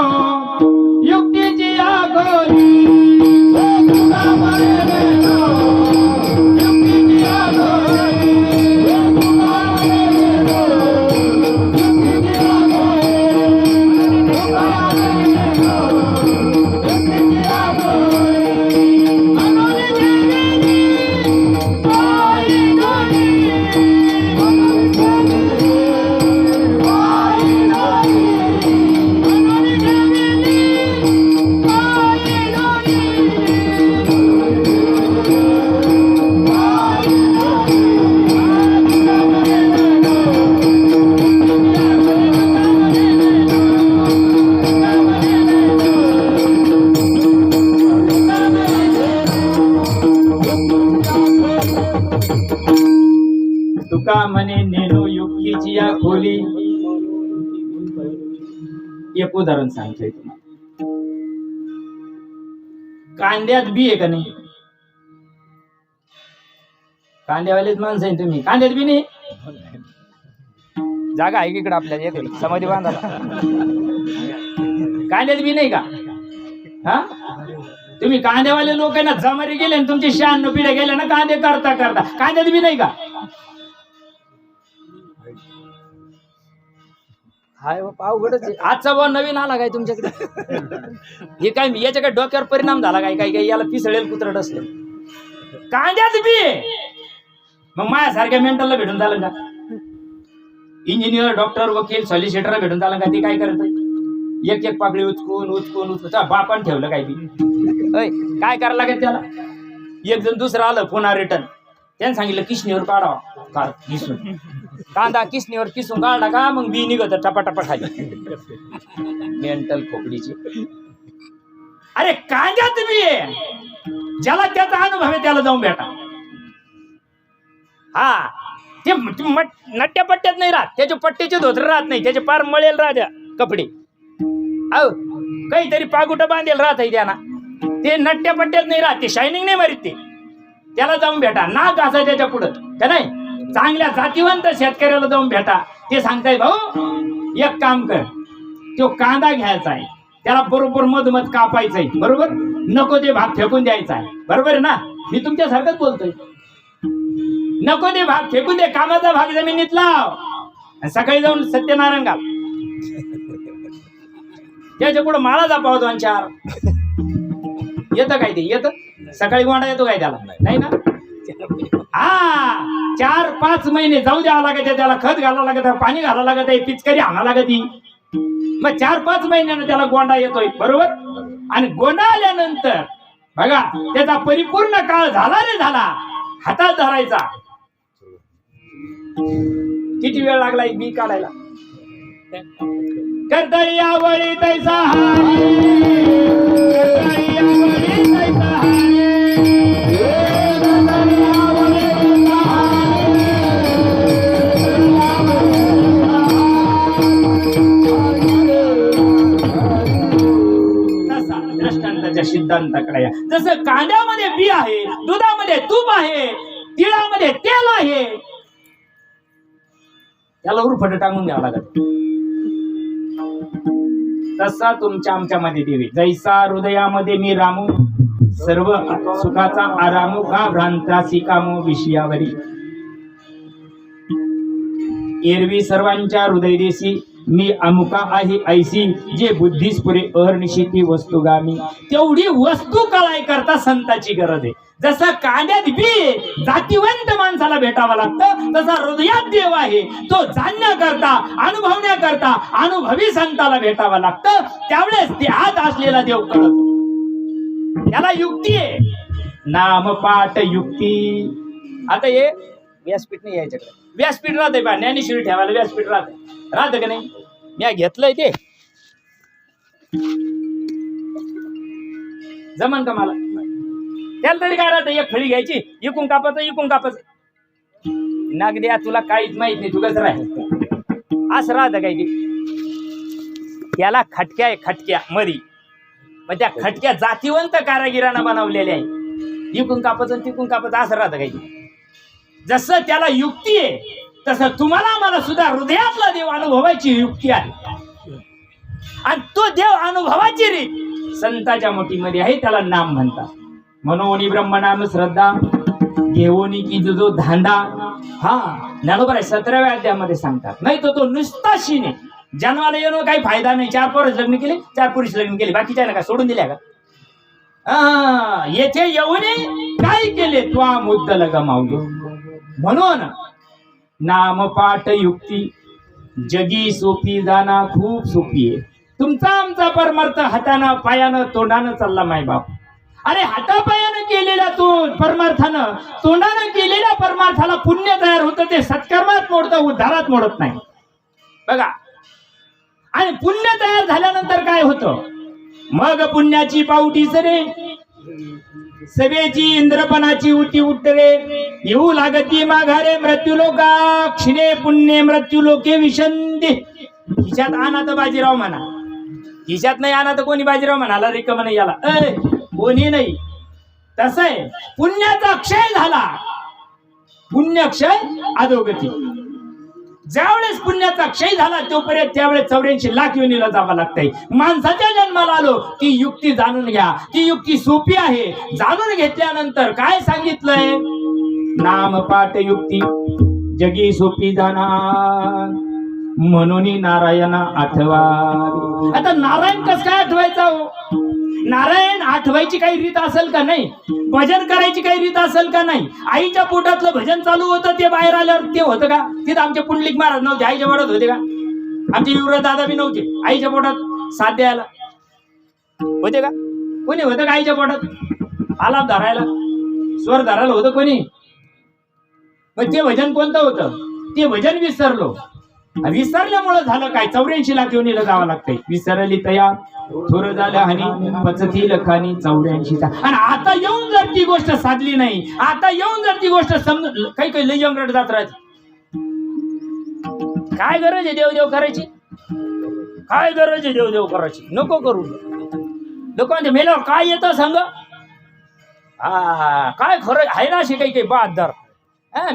युक्तीची आघोरी तुका म्हणे नेनो युक्तीची आघोरी तुका म्हणे नेनो युक्तीची आघोरी तुका म्हणे नेनो युक्तीची आघोरी मनोनी देवीनी आई गणी मनोनी देवीनी आई गणी मनोनी देवीनी आई गणी तुका म्हणे नेनो युक्तीची या खोली. एक उदाहरण सांगतोय तुम्हाला. कांद्यात बी आहे का नाही? कांद्यावालेच माणसं आहे तुम्ही. कांद्यात बी नाही. जागा आहे इकडे आपल्याला एक समाधी बांधायला. कांद्यात बी नाही का? हा तुम्ही कांद्यावाले लोक आहे ना, जमारी गेले आणि तुमची 96 पिढ्या गेल्या ना कांदे करता करता. कांद्यात बी नाही का? हाय अवघडच आहे. आजचा भाव नवीन आला काय तुमच्याकडे? हे काय याच्याकडे डोक्यावर परिणाम झाला काय? काय काय याला पिसळेल कुत्रट असलं. कांद्यात बी मग माझ्यासारख्या मेंटलला भेटून झालं का? इंजिनियर, डॉक्टर, वकील, सॉलिसिटरला भेटून झालं का? ते काय करत एक एक पाकळी उचकून उचकून उचकून बापान ठेवलं काय बी. काय करायला लागेल त्याला? एक जण दुसरं आलं पुन्हा रिटर्न. त्याने सांगितलं किसणीवर काढावा. किसून कांदा किसणीवर किसून काढला का मग बी निघत टपाटपा खाली. मेंटल खोपडीची. अरे कांद्यात बी आहे. ज्याला त्याचा अनुभव आहे त्याला जाऊन भेटा. हा ते नट्ट्या पट्ट्यात नाही राहत. त्याचे पट्ट्याचे धोतर राहत नाही. त्याचे पार मळेल राहत्या कपडे. अहो काहीतरी पागुट बांधेल राहत आहे त्यांना. ते नट्ट्या पट्ट्यात नाही राहत. ते शायनिंग नाही मारित. ते त्याला जाऊन भेटा. नाक असं त्याच्या पुढं का नाही? चांगल्या जातीवंत शेतकऱ्याला जाऊन भेटा. ते सांगताय भाऊ एक काम कर, तो कांदा घ्यायचा आहे, त्याला बरोबर मधमध कापायचंय. बरोबर? नको ते भाग फेकून द्यायचा आहे. बरोबर आहे ना? मी तुमच्यासारखंच बोलतोय. नको ते भाग फेकून दे. कामाचा भाग जमिनीत लाव आणि सकाळी जाऊन सत्यनारायण घाल. त्याच्या पुढे माळा जापाव 2-4. येतं काय? ते येतं सकाळी गोंडा येतो काय त्याला? नाही ना? हा 4-5 महिने जाऊ द्यावं लागत. त्याला खत घालावं लागत, पाणी घालावं लागत, पिचकारी आणा लागत. मग 4-5 महिन्यानं त्याला गोंडा येतोय. बरोबर? आणि गोंडा आल्यानंतर बघा त्याचा परिपूर्ण काळ झाला रे झाला. हातात धरायचा. किती वेळ लागला बी काढायला? कर्तव्यावरी तैसा हारी, कर्तव्यावरी तैसा हारी, तसा दृष्टांताच्या सिद्धांताकडे या. जसं कांद्यामध्ये बी आहे, दुधामध्ये तूप आहे, तिळामध्ये तेल आहे, त्याला उरफट टांगून द्यावं लागत. तसा तुमच्या आमच्यामध्ये देवी. जैसा हृदयामध्ये मी रामू, सर्व सुखाचा आरामू, का भ्रांतासी कामो विषयावरी. एरवी सर्वांच्या हृदयदेशी मी अमुका आहे ऐसी, जे बुद्धीस पुरे अहर्निशिती वस्तुगामी. तेवढी वस्तू कळाय करता संताची गरज आहे. जसं कांद्यात बी जातीवंत माणसाला भेटावं लागतं, तसा हृदयात देव आहे. तो जाणण्याकरता, अनुभवण्याकरता अनुभवी संताला भेटावं लागतं. त्यावेळेस ते आत असलेला देव कळतो. त्याला युक्ती आहे. नामपाठ युक्ती. आता हे व्यासपीठ नाही यायच्याकडे. व्यासपीठ राहते बा, ज्ञानेश्वरी ठेवायला व्यासपीठ राहतं का नाही? मी घेतलंय ते जमन का मला? त्याला तरी काय राहतं? एक फळी घ्यायची, इकून कापायचं. नाग द्या, तुला काहीच माहित नाही, तू कसं राह असं राहतं काय? त्याला खटक्या आहे, खटक्या मधी. मग त्या खटक्या जातीवंत कारागिरांना बनवलेल्या आहे. इकून कापायचं तिकून कापायचं असं राहतं काही. जसं त्याला युक्ती आहे तसं तुम्हाला मला सुद्धा हृदयातला देव अनुभवायची युक्ती आहे. आणि तो देव अनुभवाची रीत संताच्या मोठीमध्ये आहे, त्याला नाम म्हणतात. मनोनी ब्रह्मनाम श्रद्धा घेऊनी की जो धांदा. हा ज्ञानोबा 17व्या अध्यायामध्ये सांगतात. नाही तर तो नुसता शिने जन्माला येणं काही फायदा नाही. 4 पोरं लग्न केले, 4 पुरुष लग्न केले, बाकीच्या ना का सोडून दिल्या का? येथे येऊने काय केले तो मुद्दल गमावले. म्हणून नामपाठ युक्ती जगी सोपी जाना खूप सोपी आहे. तुमचा आमचा परमार्थ हातानं पायानं तोंडानं चालला माय बाप. अरे हातापायानं केलेल्या तो परमार्थानं तोंडानं केलेल्या परमार्थाला पुण्य तयार होतं. ते सत्कर्मात मोडतं, उद्धारात मोडत नाही बघा. आणि पुण्य तयार झाल्यानंतर काय होतं? मग पुण्याची पावटी सरे सभेची इंद्रपणाची उटी उठरे येऊ लागती माघारे मृत्यूलोका क्षिणे पुण्य मृत्यूलोके विशंदी. खिशात आणा तर बाजीराव म्हणा, खिशात नाही आणा तर कोणी बाजीराव म्हणाला रिकम नाही याला कोणी नाही. तसं आहे पुण्याचा क्षय झाला, पुण्यक्षय अधोगती. ज्यावेळेस पुण्याचा क्षय झाला तोपर्यंत त्यावेळेस 84 लाख योनीला जावं लागतंय. माणसाच्या जन्माला आलो ती युक्ती जाणून घ्या. ती युक्ती सोपी आहे. जाणून घेतल्यानंतर काय सांगितलंय? नामपाठ युक्ती जगी सोपी जाणार म्हणून नारायण आठवावी. आता नारायण कस काय आठवायचा हो? नारायण आठवायची काही रीत असेल का नाही? भजन करायची काही रीत असेल का नाही? आईच्या पोटातलं भजन चालू होतं, ते बाहेर आल्यावर ते होतं का? तिथं आमचे पुंडलिक महाराज नव्हते, आईच्या पोटात होते का? आमचे युवराज दादा बी नव्हते आईच्या पोटात साथ द्यायला होते का? कोणी होतं का आईच्या पोटात? आलाप धरायला स्वर धरायला होतं कोणी? मग ते भजन कोणतं होतं? ते भजन विसरलो. विसरल्यामुळे झालं काय? 84 लाख योनीला जावं लागतंय. विसरली तया थोर झालं हानी पचती लखानी 84. आणि आता येऊन जर ती गोष्ट साधली नाही, आता येऊन जर ती गोष्ट समज काही काही लय अंगरट जात राहते. काय गरज आहे देवदेव करायची? काय गरज आहे देवदेव करायची? नको करू. लोकांच्या मेल्यावर काय येतं सांग? काय खरं आहे ना? अशी काही काही बहादर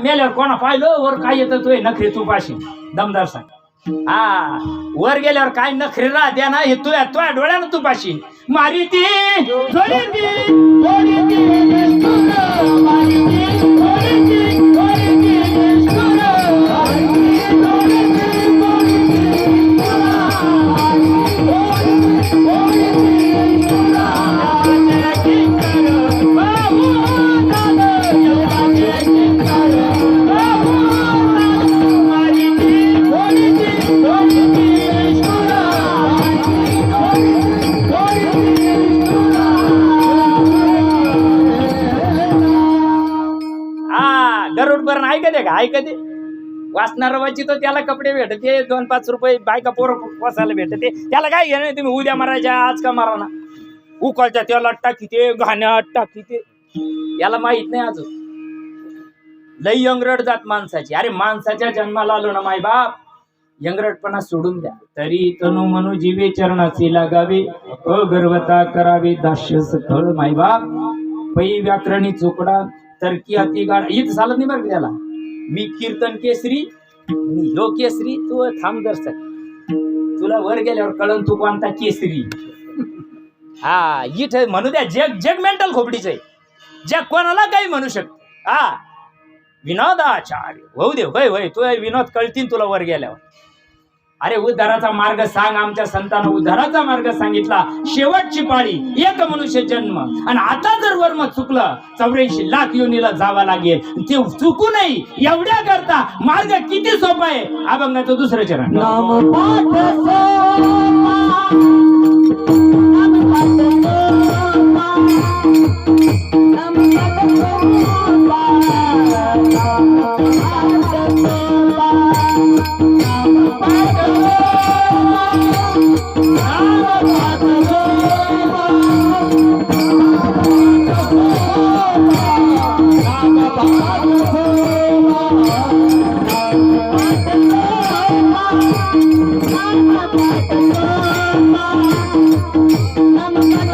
मेल्यावर कोणा पाहिलं वर काय येतं? तू नखरे तू पाशी दमदार सांग. वर गेल्यावर काय नखरे राहत्या ना हे तुझ्या डोळ्यानं तू पाशी मारी ती ऐकते वाचणार वाची तो त्याला कपडे भेटते 2-5 रुपये बायका पोरं वाचायला भेटते. त्याला काय घेणं? तुम्ही उद्या मारायच्या आज का मारा ना? उकळच्या त्याला टाकीते घाण्यात टाकीते. याला माहित नाही अजून. लई यंगरट जात माणसाची. अरे माणसाच्या जन्माला आलो ना माय बाप, यंगरटपणा सोडून द्या. तरी तनु मनु जीवे चरणाचे लागावे अगर्वता करावे दास्य सखळ माय बाप. पै व्याकरणी चोकडा तरकी अति गाड इथं चालत नाही बरं त्याला. मी कीर्तन केसरी मी ह्यो केसरी. तू थांब दर्शक, तुला वर गेल्यावर कळण तू कोणता केसरी. इथं म्हणू द्या जग जग मेंटल खोपडीच आहे. जग कोणाला काही म्हणू शकत. विनोदाचार्य होऊ दे. होय होय तू विनोद कळतील तुला वर गेल्यावर. अरे उद्धाराचा मार्ग सांग. आमच्या संतांना उद्धाराचा मार्ग सांगितला. शेवटची पाळी एक मनुष्य जन्म. आणि आता जर वर्म चुकलं 84 लाख योनीला जावा लागेल. ते चुकू नाही एवढ्या करता मार्ग किती सोपा आहे. अभंगाचं 2रं चरण. I'm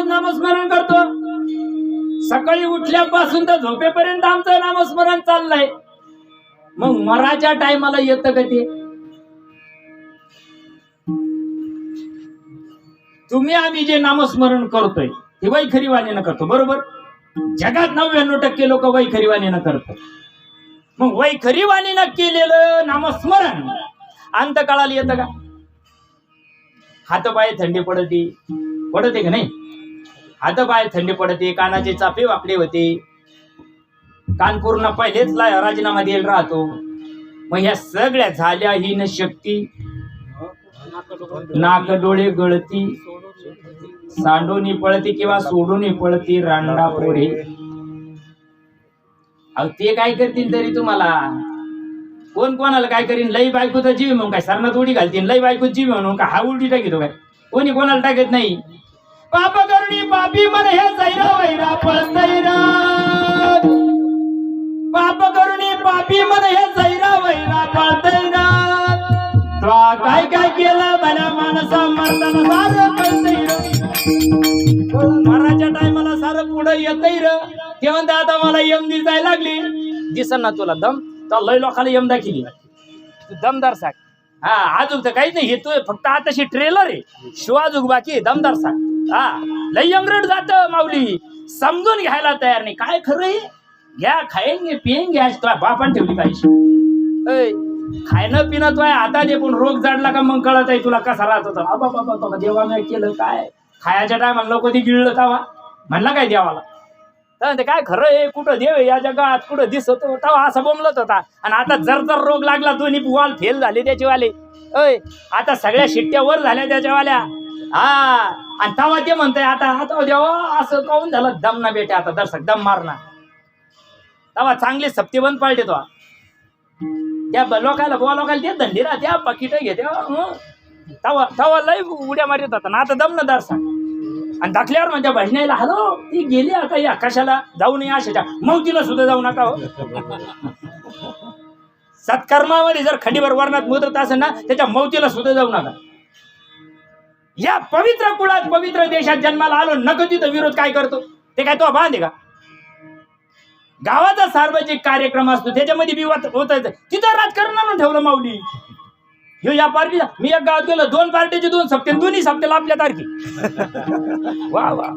नामस्मरण करतो. सकाळी उठल्यापासून तर झोपेपर्यंत आमचं नामस्मरण चाललंय. मग मराच्या टायमाला येतं का ते? तुम्ही आम्ही जे नामस्मरण करतोय ते वैखरीवाणीनं करतो, बरोबर? जगात 99% लोक वैखरीवाणीनं करतात. मग वैखरीवाणीनं केलेलं नामस्मरण अंतकाळाला येतं का? हातपाय थंडी पडते का नाही? हातपाय थंडी पडते, कानाचे चापे वाकडे होते, कान पूर्ण पहिलेच राजीनामा द्यायला राहतो. मग ह्या सगळ्या झाल्या हीन शक्ती, नाक डोळे गळती, सांडूनी पळती किंवा सोडूनी पळती रांडा पोरे. अहो ते काय करतील तरी तुम्हाला? कोण कोणाला काय करीन? लई बायकोचा जीव म्हणून काय सरनात उडी घालतील? लई बायको जीव म्हणून का हा उलटी टाकीतो काय? कोणी कोणाला टाकत नाही. पाप करुणी पापी मन हे सैरा वैरा पळतैरा, पाप करुणी पापी मन हे सैरा वैरा पळतैरा. काय काय केलं भल्या माणसा मरताना सारं कळतैर, मराच्या टायमाला सारं पुढं येतैर. ते म्हणते आता मला यम दिसायला लागली. दिसन ना तुला दम? तर लय लोकांना यम दाखिली, तू दमदार साक. हा अजून तर काहीच नाही, हे तू फक्त आताशी ट्रेलर आहे, शो अजून बाकी आहे. दमदार साक. हा लय यंगरट जात माऊली, समजून घ्यायला तयार नाही. काय खरं आहे? घ्या खायंगे पियंगे, आज तुझ्या बापान ठेवली पाहिजे. खायनं पिणं तो आहे आता जे, पण रोग जाडला का मग कळत आहे तुला कसा राहत होता. बाबा बाबा देवा मी केलं काय? खायच्या टायमाला नको ती गिळलं तवा म्हणला काय देवाला? तर काय खरं आहे? कुठं देव या जगात कुठं दिसत तवा असं बोंबलत होता. आणि आता जर जर रोग लागला, दोन्ही वॉल फेल झाले त्याचेवाले. आता सगळ्या शिट्ट्या वर झाल्या त्याच्यावाल्या. हा आणि तवा ते म्हणतोय आता आता देवा असं काऊन झालं? दम ना बेटे, आता दर्शक दम मारणार. तवा चांगले सप्ते बंद पाळते तो. त्या लोकायला ते धंदे राहते, त्या पाकिट घेते तवा तवा लय उड्या मारित होता ना. आता दम ना दर्शक. आणि दाखल्यावर म्हणजे भजनाला हॅलो ती गेली आता या कशाला जाऊ नये, अशाच्या मौतीला सुद्धा जाऊ नका हो. सत्कर्मामध्ये जर खंडीवर वर्णात मुद्रत असेल ना, त्याच्या मौतीला सुद्धा जाऊ नका. या पवित्र कुळात पवित्र देशात जन्माला आलो नको तिथं विरोध काय करतो? ते काय तो बांध आहे का? गावाचा सार्वजनिक कार्यक्रम असतो त्याच्यामध्ये विवाद होत आहे, तिथं राजकारण आणून ठेवलं माऊली. ह्यो या पार्टीला मी एक गावात गेलो, 2 पार्टीचे 2 सप्ते, दोन्ही सप्त्याला आपल्या तारखी. वा वा.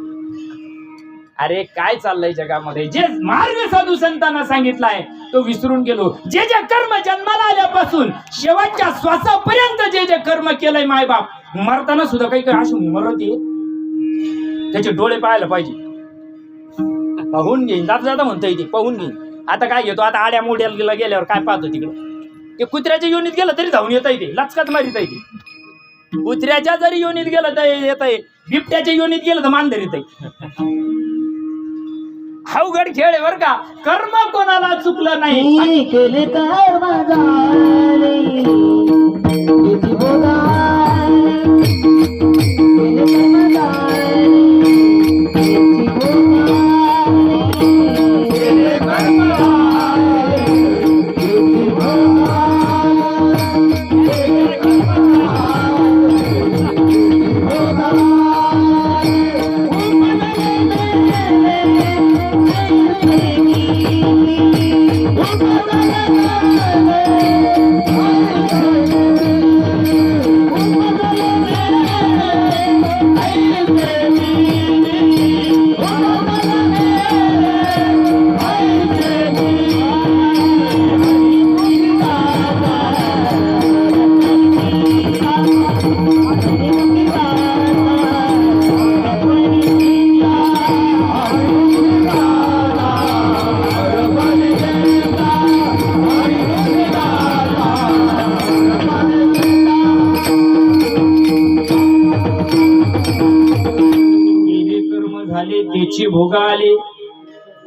अरे काय चाललंय जगामध्ये? जे मार्ग साधू संतांना सांगितलाय तो विसरून गेलो. जे जे कर्म जन्माला आल्यापासून शेवटच्या श्वासापर्यंत जे जे कर्म केलंय मायबाप, मरताना सुद्धा काही काही अशी मरत ये, त्याचे डोळे पाहायला पाहिजे. पाहून घेईन जाता जाता म्हणता येते, पाहून घेईन. आता काय घेतो, आता आड्या मोड्याला गेल्यावर काय पाहतो तिकडं, ते कुत्र्याच्या योनीत गेलं तरी धावून येता येते, लचकात मारित येते. कुत्र्याच्या जरी योनीत गेलं तर येत आहे, बिबट्याच्या योनीत गेलं तर मान धरीत आहे. अवघड खेळ आहे बर का. कर्म कोणाला चुकलं नाही. केले तर माझाले किती बोलाले केले तर माझाले किती बोलाले केले तर माझाले किती त्याची भोगाले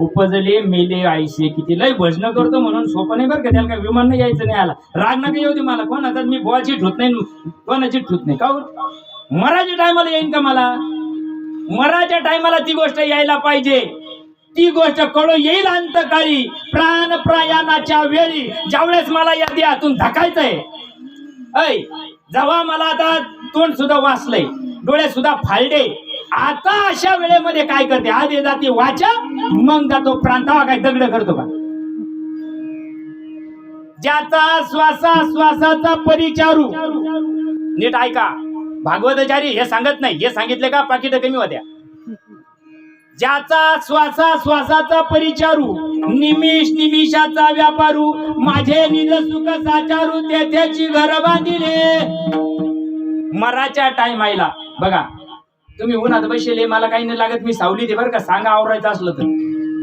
उपजले मेले आईसे. किती लय भजन करतो म्हणून सोपं नाही बरं का. त्याला काय विमान नाही यायचं नाही, आला राग नका येऊ दे मला. कोणाचा मी बोवाची ठूत नाही, कोणाची ठूत नाही. का मराच्या टायमाला येईन का मला? मराच्या टायमाला ती गोष्ट यायला पाहिजे. ती गोष्ट कळू येईल अंतकाळी, प्राण प्रयाणाच्या वेळी, ज्यावेळेस मला या देहातून धकायचंय. ऐ जेव्हा मला आता तोंड सुद्धा वाचलंय, डोळे सुद्धा फाळडे, आता अशा वेळेमध्ये काय करते, आधी जाते वाचा, मग जातो प्रांतावा. काय दगड करतो का? ज्याचा श्वासाचा परिचारू, नीट ऐका, भागवताचारी हे सांगत नाही, हे सांगितले का पाकिट कमी होत्या. ज्याचा श्वासाचा परिचारू, निमिषाचा व्यापारू, माझे निज सुख साचारू, त्याची घर बांधिले. मराच्या टायमाला बघा, तुम्ही उन्हात बसले, मला काही नाही लागत, मी सावली ते बरं का, सांगा आवरायचं असलं तर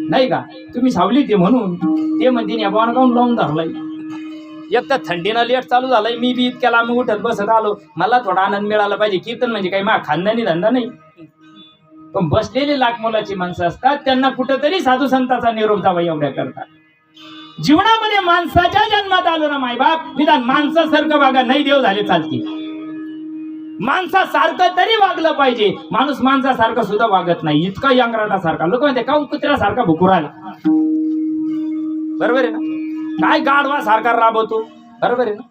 नाही का, तुम्ही सावली ते म्हणून ते म्हणते बाण काऊन लावून धरलाय. एक तर थंडीनं लेट चालू झालंय, मी बी इतक्या लांब उठत बसत आलो, मला थोडा आनंद मिळाला पाहिजे. कीर्तन म्हणजे काही मा खानदानी धंदा नाही, पण बसलेले लाख मोलाची माणसं असतात, त्यांना कुठंतरी साधू संतांचा निरोप जावा एवढ्या करतात. जीवनामध्ये माणसाच्या जन्मात आलो ना मायबाप, निदान माणसासारखं वागा, नाही देव झाले चालते. माणसासारखं तरी वागलं पाहिजे. माणूस माणसासारखं सुद्धा वागत नाही, इतका यंगराटासारखा. लोक म्हणते काऊन कुत्र्यासारखा भुकुरायला, बरोबर आहे ना? काय गाढवा सारखा राबवतो, बरोबर आहे ना?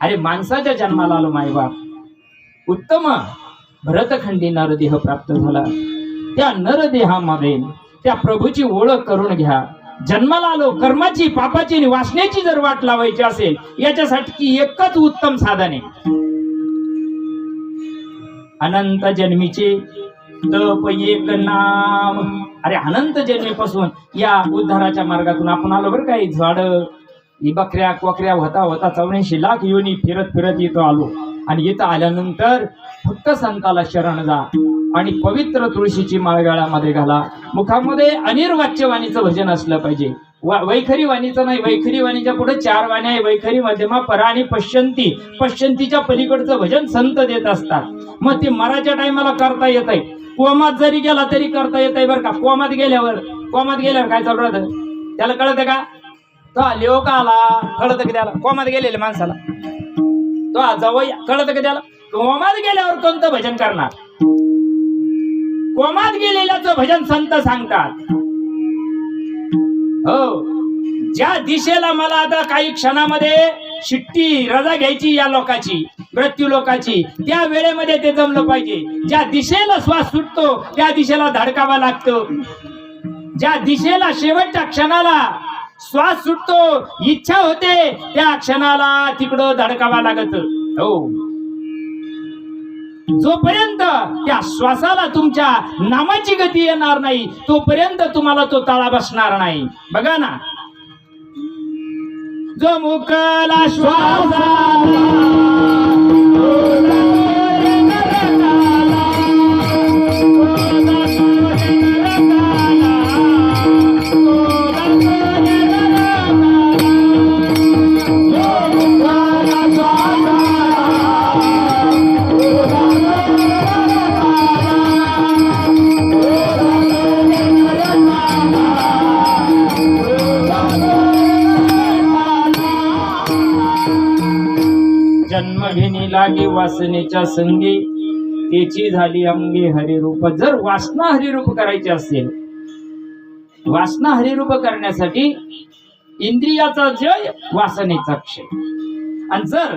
अरे माणसाच्या जन्माला आलो मायबाप, उत्तम भरतखंडी नरदेह प्राप्त झाला. त्या नरदेहामध्ये त्या प्रभूची ओळख करून घ्या. जन्माला आलो, कर्माची, पापाची आणि वासनेची जर वाट लावायची असेल, याच्यासाठी एकच उत्तम साधन आहे, अनंत जन्मीचे तप एक नाम. अरे अनंत जन्मीपासून या उद्धाराच्या मार्गातून आपण आलो बरं काही झाड, बकऱ्या कोकऱ्या होता 84 लाख योनी फिरत फिरत येतो आलो. आणि इथं आल्यानंतर फक्त संताला शरण जा आणि पवित्र तुळशीची माळ गळ्यामध्ये घाला. मुखामध्ये अनिर्वाच्य वाणीचं भजन असलं पाहिजे. वैखरी वाणीचं नाही. वैखरी वाणीच्या पुढे 4 वाण्या आहे, वैखरी, मध्यमा, परा आणि पश्चंती. पश्चंतीच्या पलीकडचं भजन संत देत असतात. मग ते मराच्या टायमाला करता येत आहे. कोमात जरी गेला तरी करता येत आहे बरं का. कोमात गेल्यावर काय चालू राहतं त्याला कळतं का? तो लिओ का आला कळतं का त्याला? कोमात गेलेल्या माणसाला तो जवळ कळतं का त्याला? कोमात गेल्यावर कोणतं भजन करणार? कोमात गेलेल्याचं भजन संत सांगतात. हो, ज्या दिशेला मला आता काही क्षणामध्ये शिट्टी रजा घ्यायची या लोकाची, मृत्यू लोकाची, त्या वेळेमध्ये ते जमलं पाहिजे. ज्या दिशेला श्वास सुटतो त्या दिशेला धडकावा लागतो. ज्या दिशेला शेवटच्या क्षणाला श्वास सुटतो, इच्छा होते, त्या क्षणाला तिकडं धडकावा लागत. हो, जोपर्यंत त्या श्वासाला तुमच्या नामाची गती येणार नाही तोपर्यंत तुम्हाला तो ताळा बसणार नाही. बघा ना, जो मुकला श्वास लागे वासनेच्या संगी, त्याची झाली अंगी हरिरूप. जर वासना हरिरूप करायची असेल, वासना हरिरूप करण्यासाठी इंद्रियाचा जय, वासनेचा क्षय. आणि जर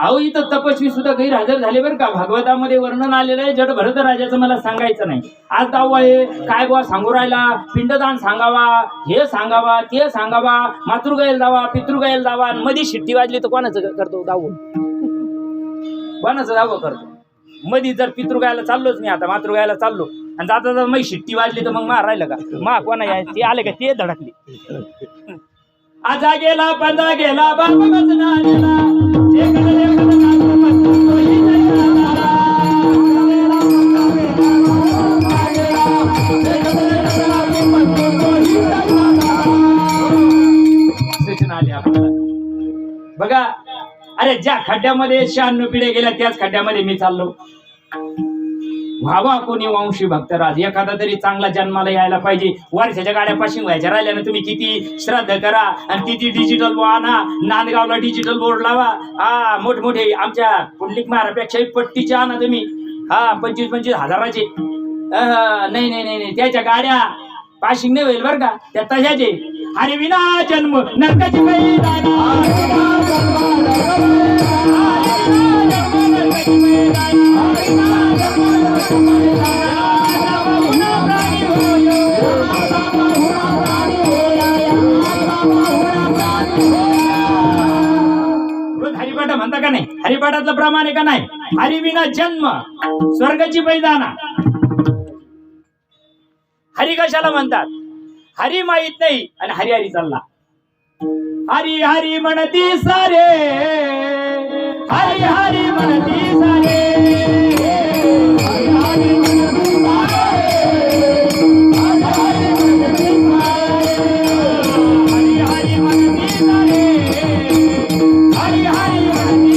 अहो इथं तपस्वी सुद्धा गैरहजर झाले बरं का. भागवतामध्ये वर्णन आलेलं आहे. जड भरत राजाचं मला सांगायचं नाही. आज दावा आहे काय बुवा सांगू राहिला, पिंडदान सांगावा, हे सांगावा, ते सांगावा, मातृगायला दावा, पितृगायला दावा. आणि मध्ये शिट्टी वाजली तर कोणाचं करतो दावो, कोणाचं दावं करतो. मध्ये जर पितृगायला चाललोच मी, आता मातृगायला चाललो आणि जाता जाता मै शिट्टी वाजली तर मग मार राहिलं का, मा कोणा याय ते आले का ते धडकली. आजा गेला पंजा गेला बाबा बसना गेला, एकदा एकदा तोही नाही आला. सूचना आली आपल्याला बघा. अरे ज्या खड्ड्यामध्ये 96 पिढ्या गेल्या त्याच खड्ड्यामध्ये मी चाललो. व्हावा कोणी वंशी भक्तराज, एखादा तरी चांगला जन्माला यायला पाहिजे. वर्षाच्या गाड्या पाशिंग व्हायच्या राहिल्यानं तुम्ही किती श्रद्धा करा आणि किती डिजिटल बोर्ड आणा. नांदगावला डिजिटल बोर्ड लावा. हा मोठमोठे आमच्या पुंडलिक महारापेक्षा पट्टीचे आणा तुम्ही. हा 25-25 हजाराचे. नाही नाही नाही नाही, त्याच्या गाड्या पाशिंग नाही होईल बरं का, त्या तशाचे. हरी विना जन्म नरकाची हरिपाठ म्हणता का नाही, हरिपाठातलं प्रमाण आहे का नाही. हरी विना जन्म स्वर्गाची पैदाना. हरी कशाला म्हणतात, हरी माहित नाही आणि हरी हरी चालला. हरी हरी म्हणती सारे, हरी हरी म्हणती सारे, हरी हरी म्हणती सारे, हरी हरी म्हणती सारे, हरी हरी म्हणती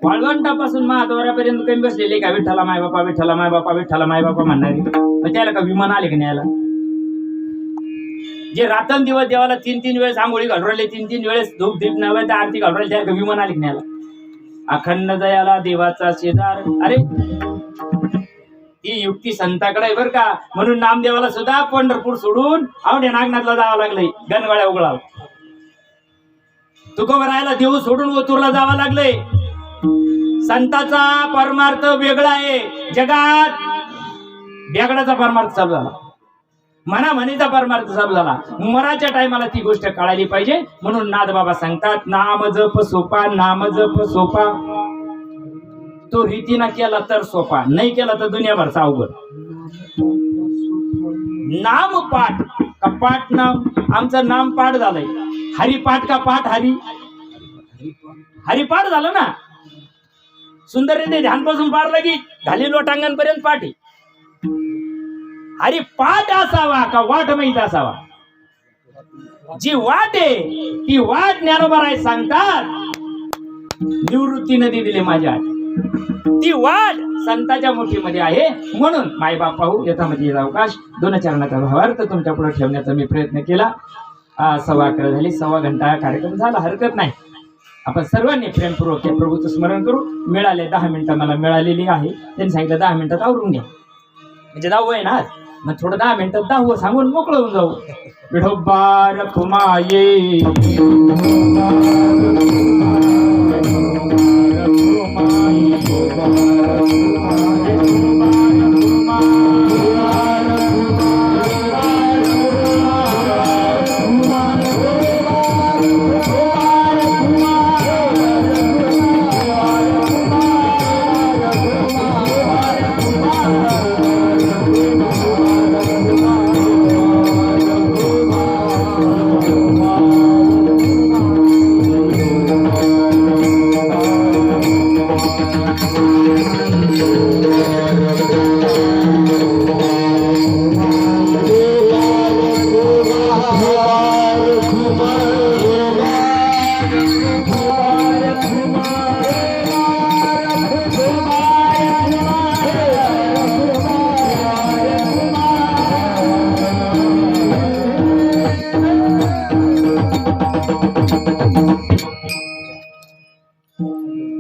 वाळवंटापासून महाद्वारापर्यंत कमी बसलेले का विठ्ठला माय बापा, विठ्ठला माय बापा, विठ्ठला माय बापा म्हणणारे. मग त्याला का विमान आले की न्यायला. जे रात्रंदिवस देवाला 3-3 वेळेस आंघोळी घालून राहिले, 3-3 वेळेस धूप दीप नव्हे आरती घालून राहिले, त्याला का विमान आले की न्यायला. अखंड दयाला देवाचा शेजार. अरे ही युक्ती संताकडे आहे बर का. म्हणून नामदेवाला सुद्धा पंढरपूर सोडून आवडे नागनाथला जावं लागलंय, गणवाड्या उघडावं. तुकोबरायला देऊ सोडून ओतूरला जावं लागलंय. संताचा परमार्थ वेगळा आहे. जगात वेगळाचा परमार्थ चालू झाला, मनामनीचा परमार्थ चालू झाला. मराच्या टायमाला ती गोष्ट कळाली पाहिजे. म्हणून नाथबाबा सांगतात, नाम जप सोपा, नाम जप सोपा. तो रीतीनं केला तर सोपा, नाही केला तर दुनियाभरचा अवघड. नाम पाठ का पाठ नाम, आमचं नाम पाठ झालंय. हरिपाठ का पाठ हरी, हरिपाठ झालं ना. सुंदर रीते ध्यानपासून पार लगी झाली लोटांगणपर्यंत पाठ आहे. हरी पाठ असावा का वाट माहीत असावा. जी वाट आहे ती वाट ज्ञानोबा सांगतात. निवृत्ती नदी दिली माझ्या हाती, ती वाट संताच्या मुठीमध्ये आहे. म्हणून मायबाप पाहू यथामध्ये अवकाश 2 चरणाचा भावार्थ तुमच्या पुढे ठेवण्याचा मी प्रयत्न केला. 11:15 झाली, 1.25 घंटा कार्यक्रम झाला, हरकत नाही. आपण सर्वांनी प्रेमपूर्वक या प्रभूचं स्मरण करू. मिळाले 10 मिनिटं मला मिळालेली आहे. त्यांनी सांगितलं 10 मिनिटात आवरून घ्या, म्हणजे 10 आहे ना, मग थोडं 10 मिनिटात 10 सांगून मोकळं होऊन जाऊ. विठोबा रखुमाये,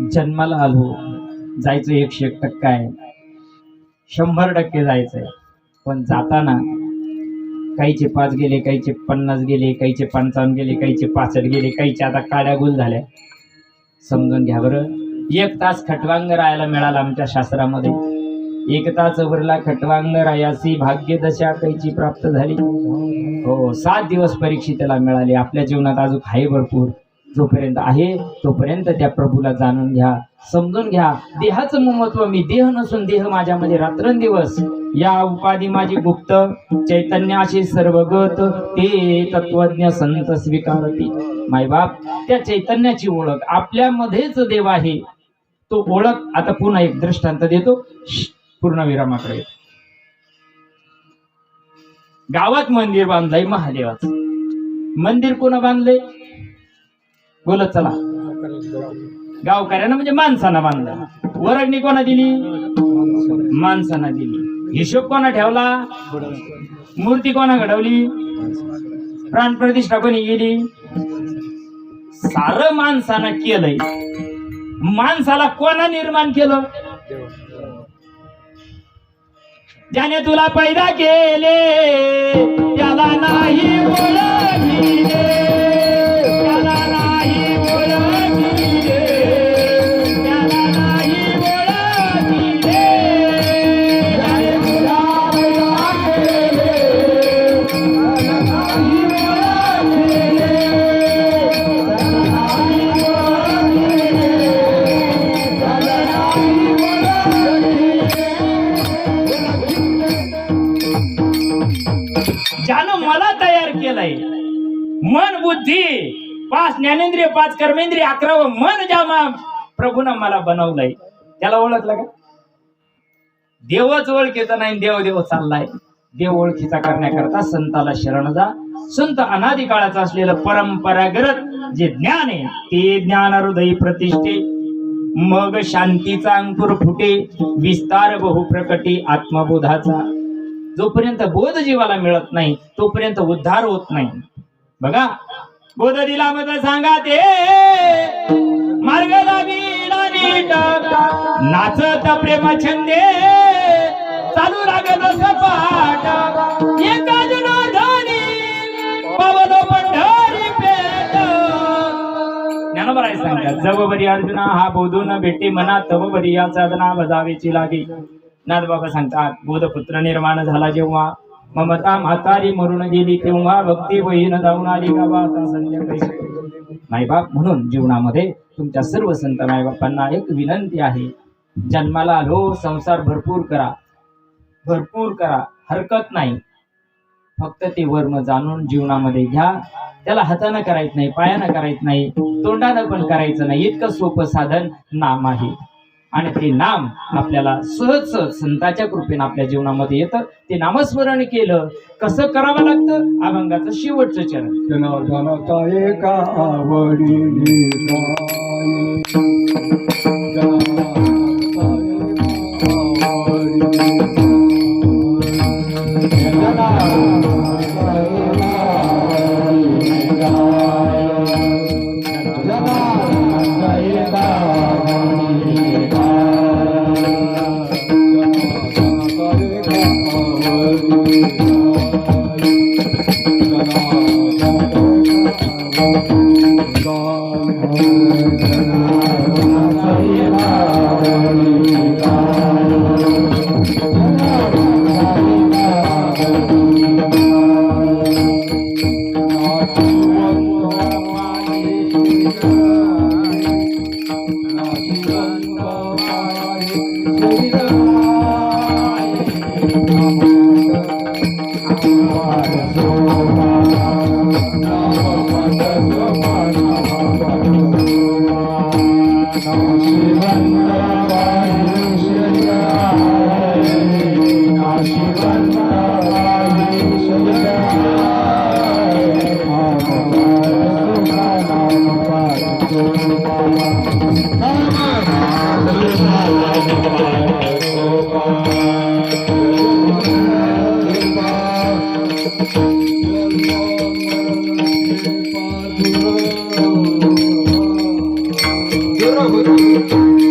जन्माला आलो, जायचं 101% आहे, 100% जायचंय. पण जाताना काहीचे 5 गेले, काहीचे 50 गेले, काहीचे 55 गेले, काहीचे 65 गेले, काहीचे आता काड्या गुल झाल्या. समजून घ्या बरं. 1 तास खटवांग राहायला मिळाला आमच्या शास्त्रामध्ये. 1 तास वरला खटवांग रायासी भाग्य दशा काहीची प्राप्त झाली. हो, 7 दिवस परीक्षितेला मिळाली. आपल्या जीवनात अजून आहे भरपूर. जोपर्यंत आहे तोपर्यंत त्या प्रभूला जाणून घ्या, समजून घ्या. देहाचं महत्व, मी देह नसून देह माझ्यामध्ये रात्रंदिवस. या उपाधी माझी गुप्त, चैतन्याशी सर्वगत, ते तत्वज्ञ संत स्वीकारती. मायबाप, त्या चैतन्याची ओळख आपल्यामध्येच देव आहे. तो ओळख. आता पुन्हा एक दृष्टांत देतो, पूर्ण विरामाकडे. गावात मंदिर बांधलंय महादेवाचं. मंदिर कोण बांधलंय? बोलत चला. गावकऱ्यानं म्हणजे माणसानं बांधलं. वर्गणी कोणा दिली? माणसानं दिली. हिशोब कोणा ठेवला? मूर्ती कोणा घडवली? प्राणप्रतिष्ठा कोणी गेली? सारं माणसानं केलंय. माणसाला कोणा निर्माण केलं? ज्याने तुला पैदा केले त्याला नाही ओळखिले, त्याला नाही ओळखिले, त्याला नाही ओळखिले. ज्याने तुला पैदा केले त्याला नाही ओळखिले, त्याला नाही ओळखिले, त्याला नाही ओळखिले. ज्यानं मला तयार केलंय, मन बुद्धी 5 ज्ञानेंद्रिय 5 कर्मेंद्रिय 11 मन ज्या प्रभूनं मला बनवलंय, त्याला ओळखलं का? देवच ओळखीचा नाही, देव देव चाललाय. देव ओळखीचा करण्याकरता संताला शरण जा. संत अनादी काळाचं असलेलं परंपरागत जे ज्ञान आहे ते ज्ञान हृदयी प्रतिष्ठे. मग शांतीचा अंकुर फुटे, विस्तार बहुप्रकटी आत्मबोधाचा. जोपर्यंत बोध जीवाला मिळत नाही तोपर्यंत उद्धार होत नाही. बघा, बोध दिला मग सांगा ते मार्ग लाविला नीट, नाचत प्रेम छंदे चालू लागत सपाट. एका जनार्दनी पावलो पंढरी पेट. ज्ञानोबा सांगतात, जव बरी अर्जुना हा बोधून भेटे मना, तव बरी या साधना बजावेची लागे. नाथबाबा सांगतात, बोधपुत्र निर्माण झाला जेव्हा, ममता म्हातारी मरून गेली तेव्हा, भक्ती बहीण जाऊन आली गावा आता संध्याकाळी. मायबाप, म्हणून जीवनामध्ये तुमच्या सर्व संत मायबापांना एक विनंती आहे. जन्माला आलो, संसार भरपूर करा, भरपूर करा, हरकत नाही. फक्त ते वर्म जाणून जीवनामध्ये घ्या. त्याला हातानं करायचं नाही, पायानं करायचं नाही, तोंडानं पण करायचं नाही. इतकं सोपं साधन नाम आहे. आणि ते नाम आपल्याला सहज सहज संतांच्या कृपेने आपल्या जीवनामध्ये येतं. ते नामस्मरण केलं कसं करावं लागतं? अभंगाचं शेवटचं चरण. जनार्दनाचा एका आवडीने गाय, जनार्दनाचा एका आवडीने गाय, जनार्दनाचा एका आवडीने गाय, जनार्दनाचा एका आवडीने सुर होती